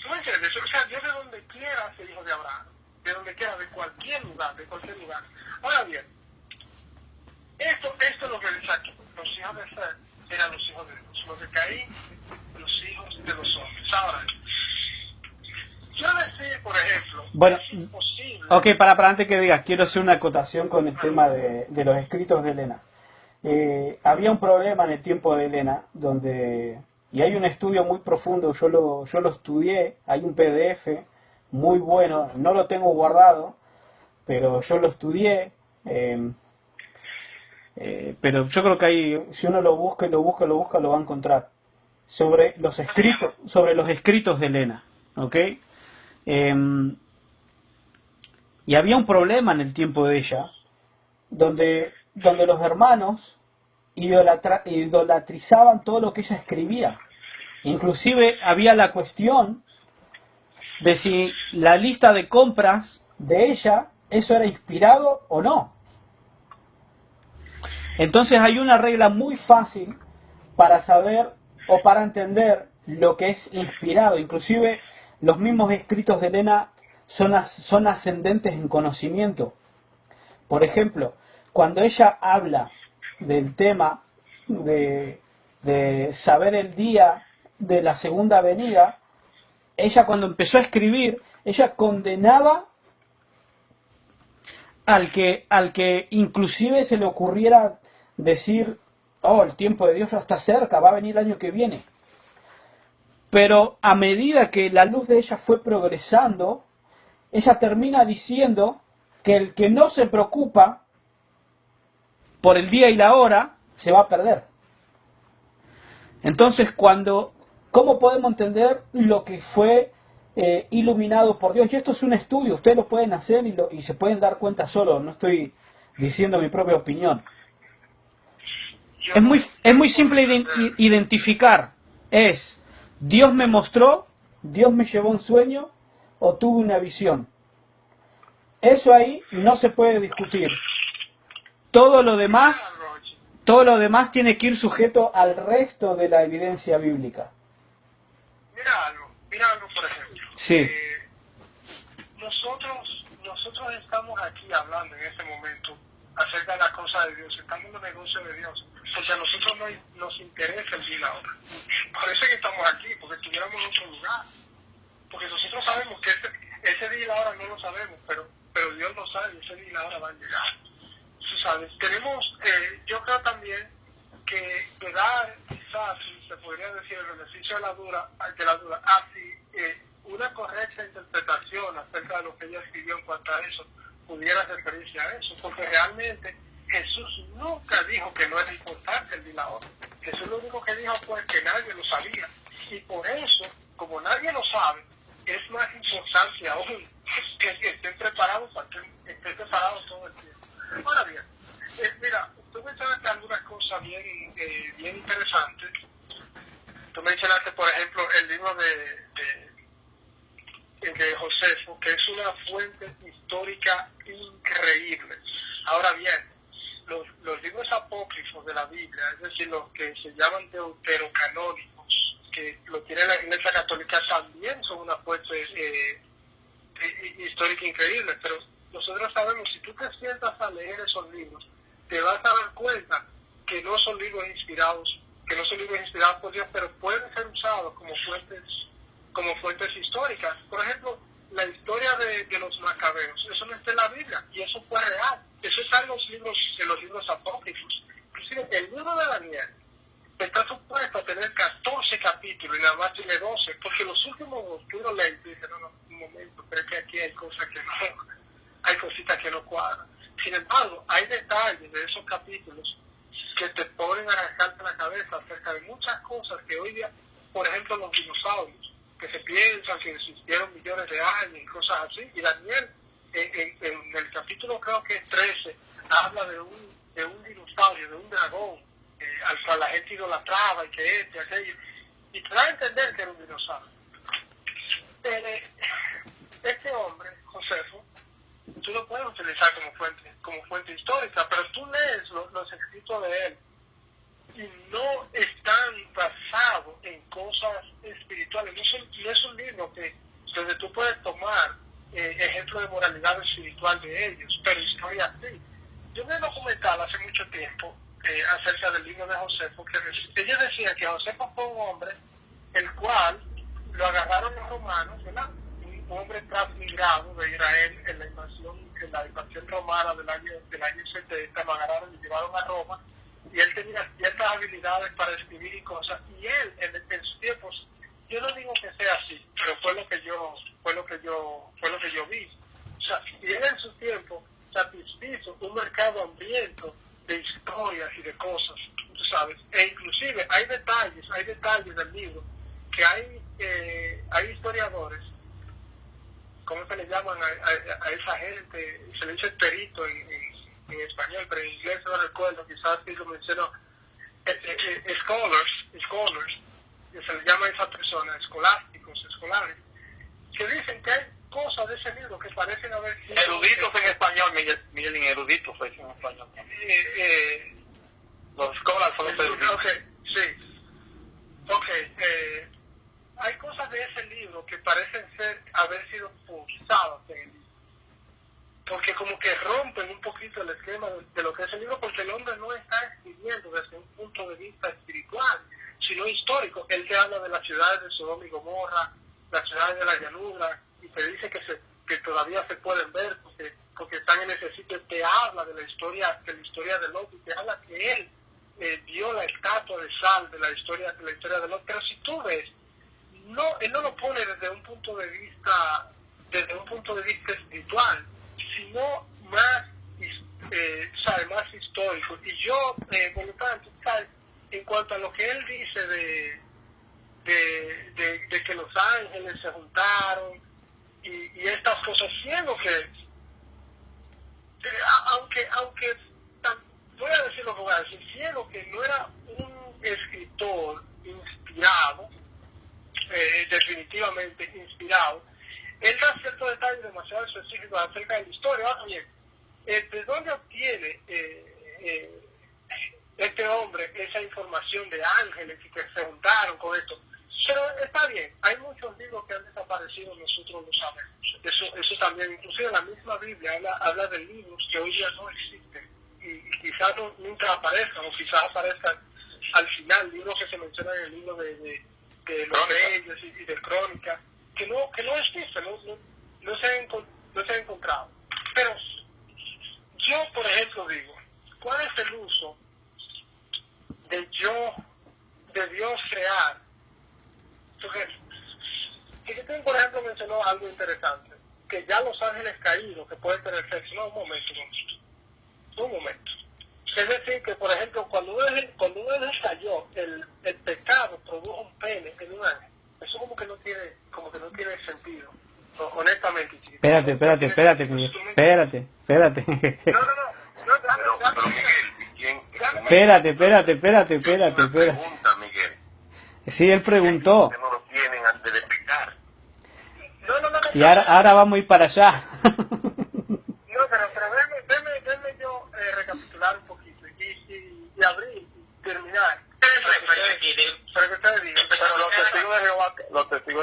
¿Tú me entiendes? O sea, Dios de donde quiera hace hijo de Abraham, de donde quiera, de cualquier lugar. Ahora bien, esto es lo que dice aquí. Los hijos de Seth eran los hijos de Dios, los de Caín, los hijos de los hombres. Ahora, yo decir, por ejemplo, bueno, es imposible. Ok, para antes que digas, quiero hacer una acotación con el tema de los escritos de Elena. Había un problema en el tiempo de Elena, y hay un estudio muy profundo, yo lo estudié, hay un PDF muy bueno, no lo tengo guardado, pero yo lo estudié, pero yo creo que ahí, si uno lo busca, lo va a encontrar, sobre los escritos de Elena, ¿ok? Y había un problema en el tiempo de ella, donde los hermanos idolatrizaban todo lo que ella escribía. Inclusive había la cuestión de si la lista de compras de ella, eso era inspirado o no. Entonces hay una regla muy fácil para saber o para entender lo que es inspirado. Inclusive los mismos escritos de Elena son ascendentes en conocimiento. Por ejemplo, cuando ella habla del tema de saber el día de la segunda venida, ella cuando empezó a escribir, ella condenaba al que inclusive se le ocurriera decir, oh, el tiempo de Dios ya está cerca, va a venir el año que viene. Pero a medida que la luz de ella fue progresando, ella termina diciendo que el que no se preocupa por el día y la hora, se va a perder. Entonces, ¿cómo podemos entender lo que fue iluminado por Dios? Y esto es un estudio, ustedes lo pueden hacer y se pueden dar cuenta solo, no estoy diciendo mi propia opinión. Es muy simple identificar, Dios me mostró Dios me llevó un sueño o tuve una visión. Eso ahí no se puede discutir. Todo lo demás tiene que ir sujeto al resto de la evidencia bíblica. Mira algo, por ejemplo. Sí. Nosotros estamos aquí hablando en este momento acerca de la cosa de Dios, estamos en los negocios de Dios, porque a nosotros nos interesa el día y la hora. Por eso es que estamos aquí, porque estuviéramos en otro lugar. Porque nosotros sabemos que ese día y la hora no lo sabemos, pero Dios lo sabe y ese día y la hora van a llegar. Tú sabes, tenemos, yo creo también que dar, quizás, se podría decir, el beneficio de la duda, así, una correcta interpretación acerca de lo que ella escribió en cuanto a eso, pudiera referirse a eso, porque realmente Jesús nunca dijo que no era importante el día y la hora. Jesús lo único que dijo fue que nadie lo sabía. Y por eso, como nadie lo sabe, es más importante aún que estén preparados para que estén preparados todo el tiempo. Ahora bien, mira, tú mencionaste algunas cosas bien interesantes. Tú mencionaste, por ejemplo, el libro de Josefo, que es una fuente histórica increíble. Ahora bien, los libros apócrifos de la Biblia, es decir, los que se llaman deuterocanónicos, que lo tiene la Iglesia Católica, también son una fuente histórica increíble, pero nosotros sabemos, si tú te sientas a leer esos libros, te vas a dar cuenta que no son libros inspirados por Dios, pero pueden ser usados como fuentes históricas. Por ejemplo, la historia de los macabeos, eso no está en la Biblia, y eso fue real. Eso está en los libros apócrifos. Inclusive el libro de Daniel está supuesto a tener 14 capítulos y nada más tiene 12, porque los últimos dos tú lo lees y dices, no, un momento, pero es que aquí hay cosas que no, hay cositas que no cuadran. Sin embargo, hay detalles de esos capítulos que te ponen a arrancarte la cabeza acerca de muchas cosas que hoy día, por ejemplo, los dinosaurios, que se piensan que existieron millones de años y cosas así, y Daniel, en el capítulo creo que es 13, habla de un dinosaurio, de un dragón, al cual la gente idolatraba y que aquello, y te da a entender que era un dinosaurio. Este hombre, Josefo, tú lo puedes utilizar como fuente histórica, pero tú lees los escritos de él y no están basados en cosas espirituales. No es un libro donde tú puedes tomar ejemplos de moralidad espiritual de ellos, pero historia sí. Yo vi un documental hace mucho tiempo acerca del libro de Josefo, que ellos decían que Josefo fue un hombre el cual lo agarraron los romanos, ¿verdad? Un hombre transmigrado de Israel en la invasión romana del año 70, lo agarraron y llevaron a Roma, y él tenía ciertas habilidades para escribir y cosas, y él en sus tiempos, yo no digo que sea así, pero fue lo que yo vi. O sea, y él en su tiempo satisfizo un mercado hambriento de historias y de cosas, tú sabes, e inclusive hay detalles del libro que hay historiadores, ¿cómo se le llaman a esa gente? Se le dice perito en español, pero en inglés no recuerdo, quizás sí lo menciono, scholars, que se le llama a esa persona, escolares, que dicen que hay cosas de ese libro que parecen haber sido... Eruditos en español, Miguel, eruditos pues, en español. Los scholars son los eruditos. Ok, sí. Ok, hay cosas de ese libro que parecen haber sido forzadas en el libro, porque como que rompen un poquito el esquema de lo que es el libro, porque el hombre no está escribiendo desde un punto de vista espiritual, sino histórico. Él te habla de las ciudades de Sodoma y Gomorra, las ciudades de la llanura, y te dice que todavía se pueden ver porque están en ese sitio. Te habla de la historia de Lot, y te habla que él dio la estatua de sal de la historia de Lot. Pero si tú ves, él no lo pone desde un punto de vista espiritual, sino más histórico. Y yo, por lo tanto, ¿sabes? En cuanto a lo que él dice de que los ángeles se juntaron y estas cosas, siendo que aunque voy a decir lo que voy a decir, siendo que no era un escritor inspirado, definitivamente inspirado, él da ciertos detalles demasiado específicos acerca de la historia. Ahora bien, ¿de dónde obtiene este hombre esa información de ángeles y que se juntaron con esto? Pero está bien, hay muchos libros que han desaparecido, nosotros lo sabemos. Eso también, inclusive la misma Biblia habla de libros que hoy día no existen y quizás nunca aparezcan, o quizás aparezcan al final, libros que se mencionan en el libro de los reyes y de crónicas, que no existen, no se han encontrado. Pero yo, por ejemplo, digo, ¿cuál es el uso de Dios crear? Entonces, Chiquitín, por ejemplo, mencionó algo interesante, que ya los ángeles caídos, que pueden tener sexo, no, un momento. Es decir, que por ejemplo, cuando uno les cayó, el pecado produjo un pene en un ángel. Eso como que no tiene sentido, honestamente, Chiquitín. Espérate, Miguel. Espérate. Pero Miguel, ¿quién? Espérate. Pregunta, Miguel. Sí, él preguntó. Que no lo tienen antes de pecar. No. Y ahora vamos a ir para allá. No, pero déme yo recapitular un poquito y abrir y terminar. Para que ustedes digan. Pero los testigos de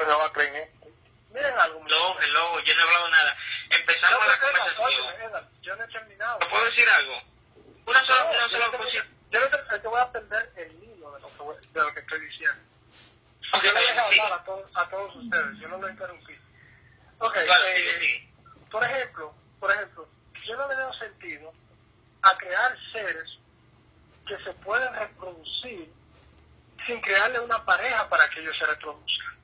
Jehová creen esto. Miren algo. No, yo no he hablado nada. Empezamos la conversación. Yo no he terminado. ¿Puedo decir algo? Una sola cosa. Yo te voy a aprender el hilo de lo que estoy diciendo. Yo le dejo hablar a todos ustedes, yo no lo interrumpí. Ok, por ejemplo, yo no le veo sentido a crear seres que se pueden reproducir sin crearle una pareja para que ellos se reproduzcan.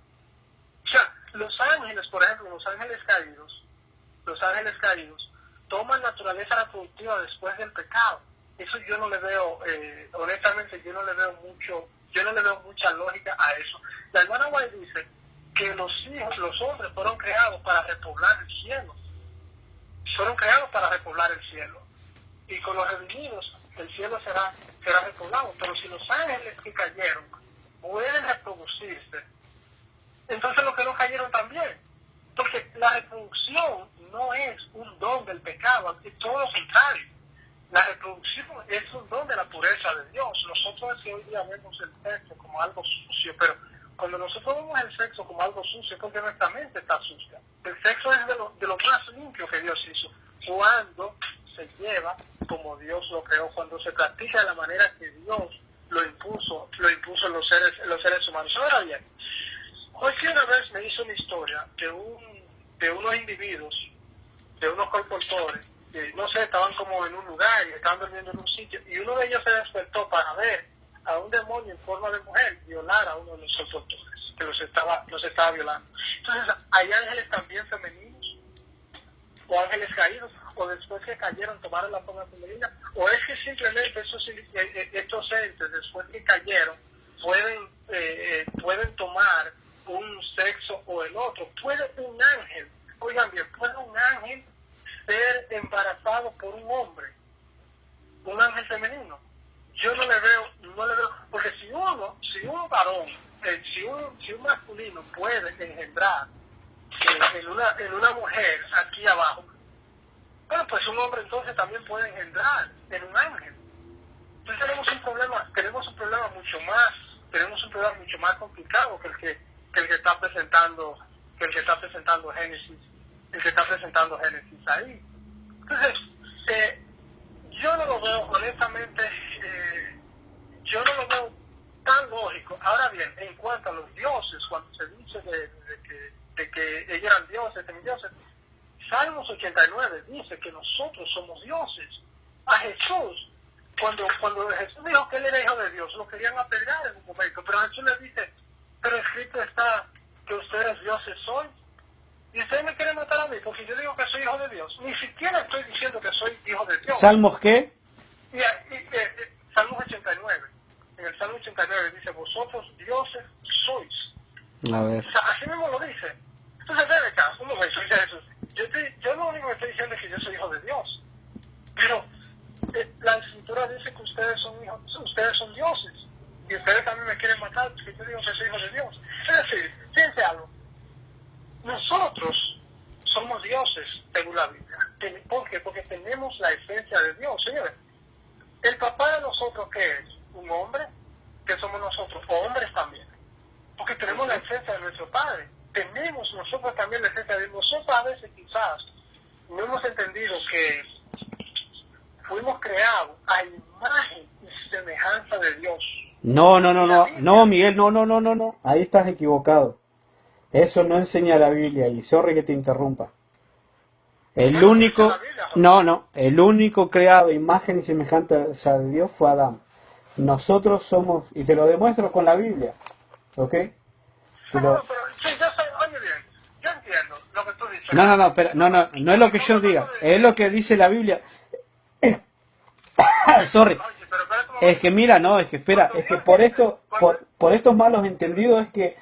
O sea, los ángeles, por ejemplo, los ángeles caídos toman naturaleza reproductiva después del pecado. Eso yo no le veo, honestamente, yo no le veo mucha lógica a eso. La hermana White dice que los hombres fueron creados para repoblar el cielo. Y con los redimidos, el cielo será repoblado. Pero si los ángeles que cayeron pueden reproducirse, entonces los que no cayeron también. Porque la reproducción no es un don del pecado, es todo lo contrario. La reproducción es un don de la pureza de Dios. Nosotros es que hoy día vemos el sexo como algo sucio, pero cuando nosotros vemos el sexo como algo sucio es porque nuestra mente está sucia. El sexo es de lo más limpio que Dios hizo, cuando se lleva como Dios lo creó, cuando se practica de la manera que Dios lo impuso en los seres humanos. Ahora bien, hoy que una vez me hizo una historia de unos individuos, de unos colportores, que no sé, estaban como en un lugar y estaban durmiendo en un sitio, y uno de ellos se despertó para ver a un demonio en forma de mujer violar a uno de los colportores, que los estaba violando. Entonces, hay ángeles también femeninos, o ángeles caídos, o después que cayeron tomaron la forma femenina, o es que simplemente estos entes, después que cayeron, pueden tomar un sexo o el otro. Puede un ángel, oigan bien, puede un ángel ser embarazado por un hombre, un ángel femenino. Yo no le veo, porque si un varón, si un masculino puede engendrar en una mujer aquí abajo, bueno, pues un hombre entonces también puede engendrar en un ángel. Entonces tenemos un problema mucho más complicado que el que está presentando Génesis ahí. Entonces, yo no lo veo, honestamente, yo no lo veo tan lógico. Ahora bien, en cuanto a los dioses, cuando se dice de que ellos eran dioses, semidioses, Salmos 89 dice que nosotros somos dioses. A Jesús, cuando Jesús dijo que él era hijo de Dios, lo querían apedrear en un momento, pero Jesús le dice, pero escrito está que ustedes dioses son. Y ustedes me quieren matar a mí porque yo digo que soy hijo de Dios. Ni siquiera estoy diciendo que soy hijo de Dios. ¿Salmos qué? Salmos 89. En el Salmo 89 dice, vosotros dioses sois. A ver. O sea, así mismo lo dice. Entonces, ven acá, un momento, dice Jesús. Yo lo único que estoy diciendo es que yo soy hijo de Dios. Pero la Escritura dice que ustedes son dioses. Y ustedes también me quieren matar porque yo digo que soy hijo de Dios. Es decir, hemos entendido que fuimos creados a imagen y semejanza de Dios. No, Miguel, no. Ahí estás equivocado. Eso no enseña la Biblia y sorry que te interrumpa. El único, el único creado a imagen y semejanza de Dios fue Adán. Nosotros somos, y te lo demuestro con la Biblia, ¿ok? Pero, sí, yo sé, oye bien, yo entiendo lo que tú dices. No es lo que yo diga, es lo que dice la Biblia. Sorry. Oye, pero espérate un momento. Es que mira, no, es que espera, es que por estos malos entendidos es que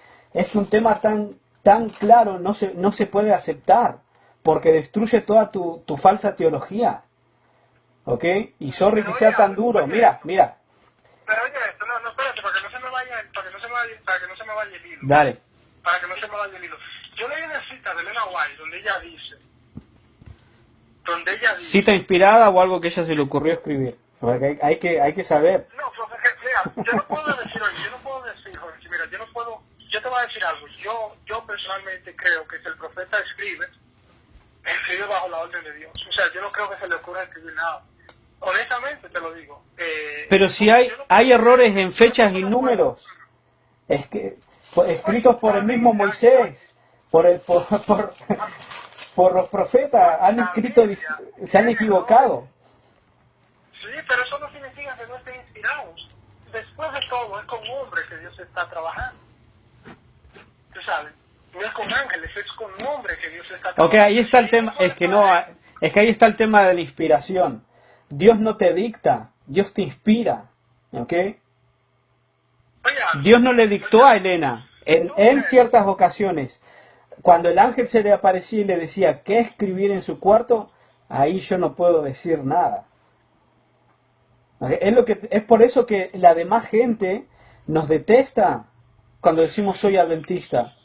un tema tan claro no se puede aceptar, porque destruye toda tu falsa teología. ¿Ok? Y sorry que sea tan duro, mira. Pero oye, esto, no, espérate, para que no se me vaya el hilo. Dale. Para que no se me vaya el hilo. Yo leí una cita de Elena White donde ella dice, ¿Cita inspirada o algo que ella se le ocurrió escribir? Porque hay que saber. no, porque, mira, yo no puedo decir, Jorge, mira, yo te voy a decir algo, yo personalmente creo que si el profeta escribe bajo la orden de Dios. O sea, yo no creo que se le ocurra escribir nada. Honestamente te lo digo. Pero si hay errores en fechas y números, es que escritos por el mismo Moisés, por los profetas, se han equivocado. Sí, pero eso no significa que no estén inspirados. Después de todo, es con hombres que Dios está trabajando. Tú sabes, no es con ángeles, es con hombres que Dios está trabajando. Ok, ahí está el tema, es que ahí está el tema de la inspiración. Dios no te dicta, Dios te inspira, ¿ok? Dios no le dictó a Elena en ciertas ocasiones. Cuando el ángel se le aparecía y le decía qué escribir en su cuarto, ahí yo no puedo decir nada. ¿Okay? Es por eso que la demás gente nos detesta cuando decimos soy adventista.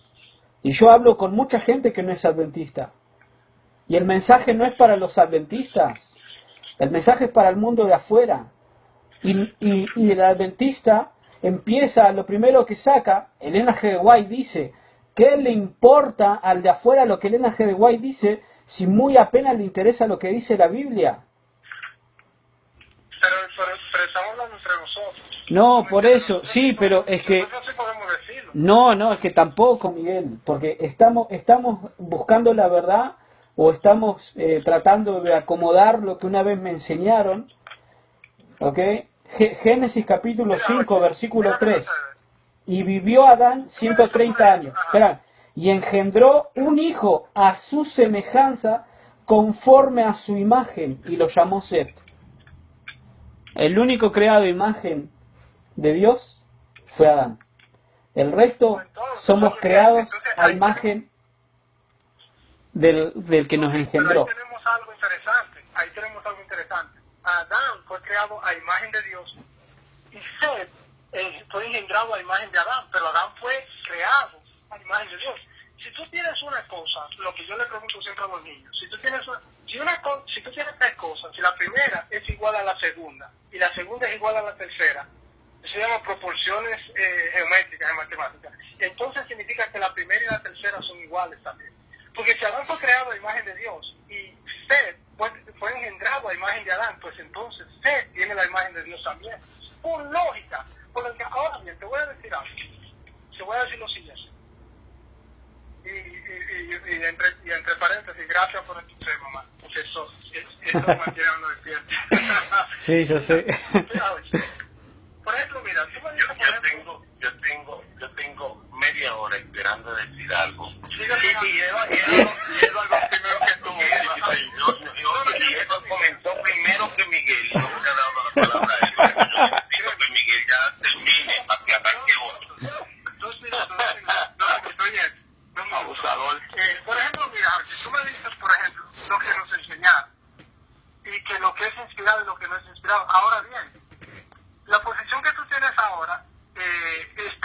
Y yo hablo con mucha gente que no es adventista. Y el mensaje no es para los adventistas. El mensaje es para el mundo de afuera. Y el adventista empieza, lo primero que saca, Elena G. White dice, ¿qué le importa al de afuera lo que Elena G. White dice si muy apenas le interesa lo que dice la Biblia? Pero estamos hablando entre nosotros. No, por eso, sí, pero es que... No, es que tampoco, Miguel, porque estamos buscando la verdad o estamos tratando de acomodar lo que una vez me enseñaron, ¿ok? Génesis capítulo 5, versículo 3. Y vivió Adán 130 años. Esperá, y engendró un hijo a su semejanza conforme a su imagen y lo llamó Set. El único creado a imagen de Dios fue Adán. El resto somos creados a imagen del que nos engendró. Ahí tenemos algo interesante. Adán fue creado a imagen de Dios y Set fue engendrado a imagen de Adán, pero Adán fue creado a imagen de Dios. Si tú tienes una cosa, lo que yo le pregunto siempre a los niños, si tú tienes tres cosas, si la primera es igual a la segunda y la segunda es igual a la tercera, eso se llama proporciones geométricas en matemáticas, entonces significa que la primera y la tercera son iguales también. Porque si Adán fue creado a imagen de Dios y Set fue engendrado a imagen de Adán, pues entonces Set tiene la imagen de Dios también. Por lógica. Porque ahora bien, te voy a decir algo. Te voy a decir lo siguiente. Y entre paréntesis, gracias por el tema, mamá. Porque eso me mantiene a uno despierto. Sí, yo sé. Por ejemplo, mira, tú me dices, yo tengo media hora esperando decir algo. Y Eduardo primero que tú. Y eso comenzó primero que Miguel. No me ha dado la palabra a él. Yo necesito que Miguel ya termine para que arranque otro. Abusador. Por ejemplo, mira, si tú me dices, por ejemplo, lo que nos enseñaron y que lo que es inspirado y lo que no es inspirado. Ahora bien, la posición que tú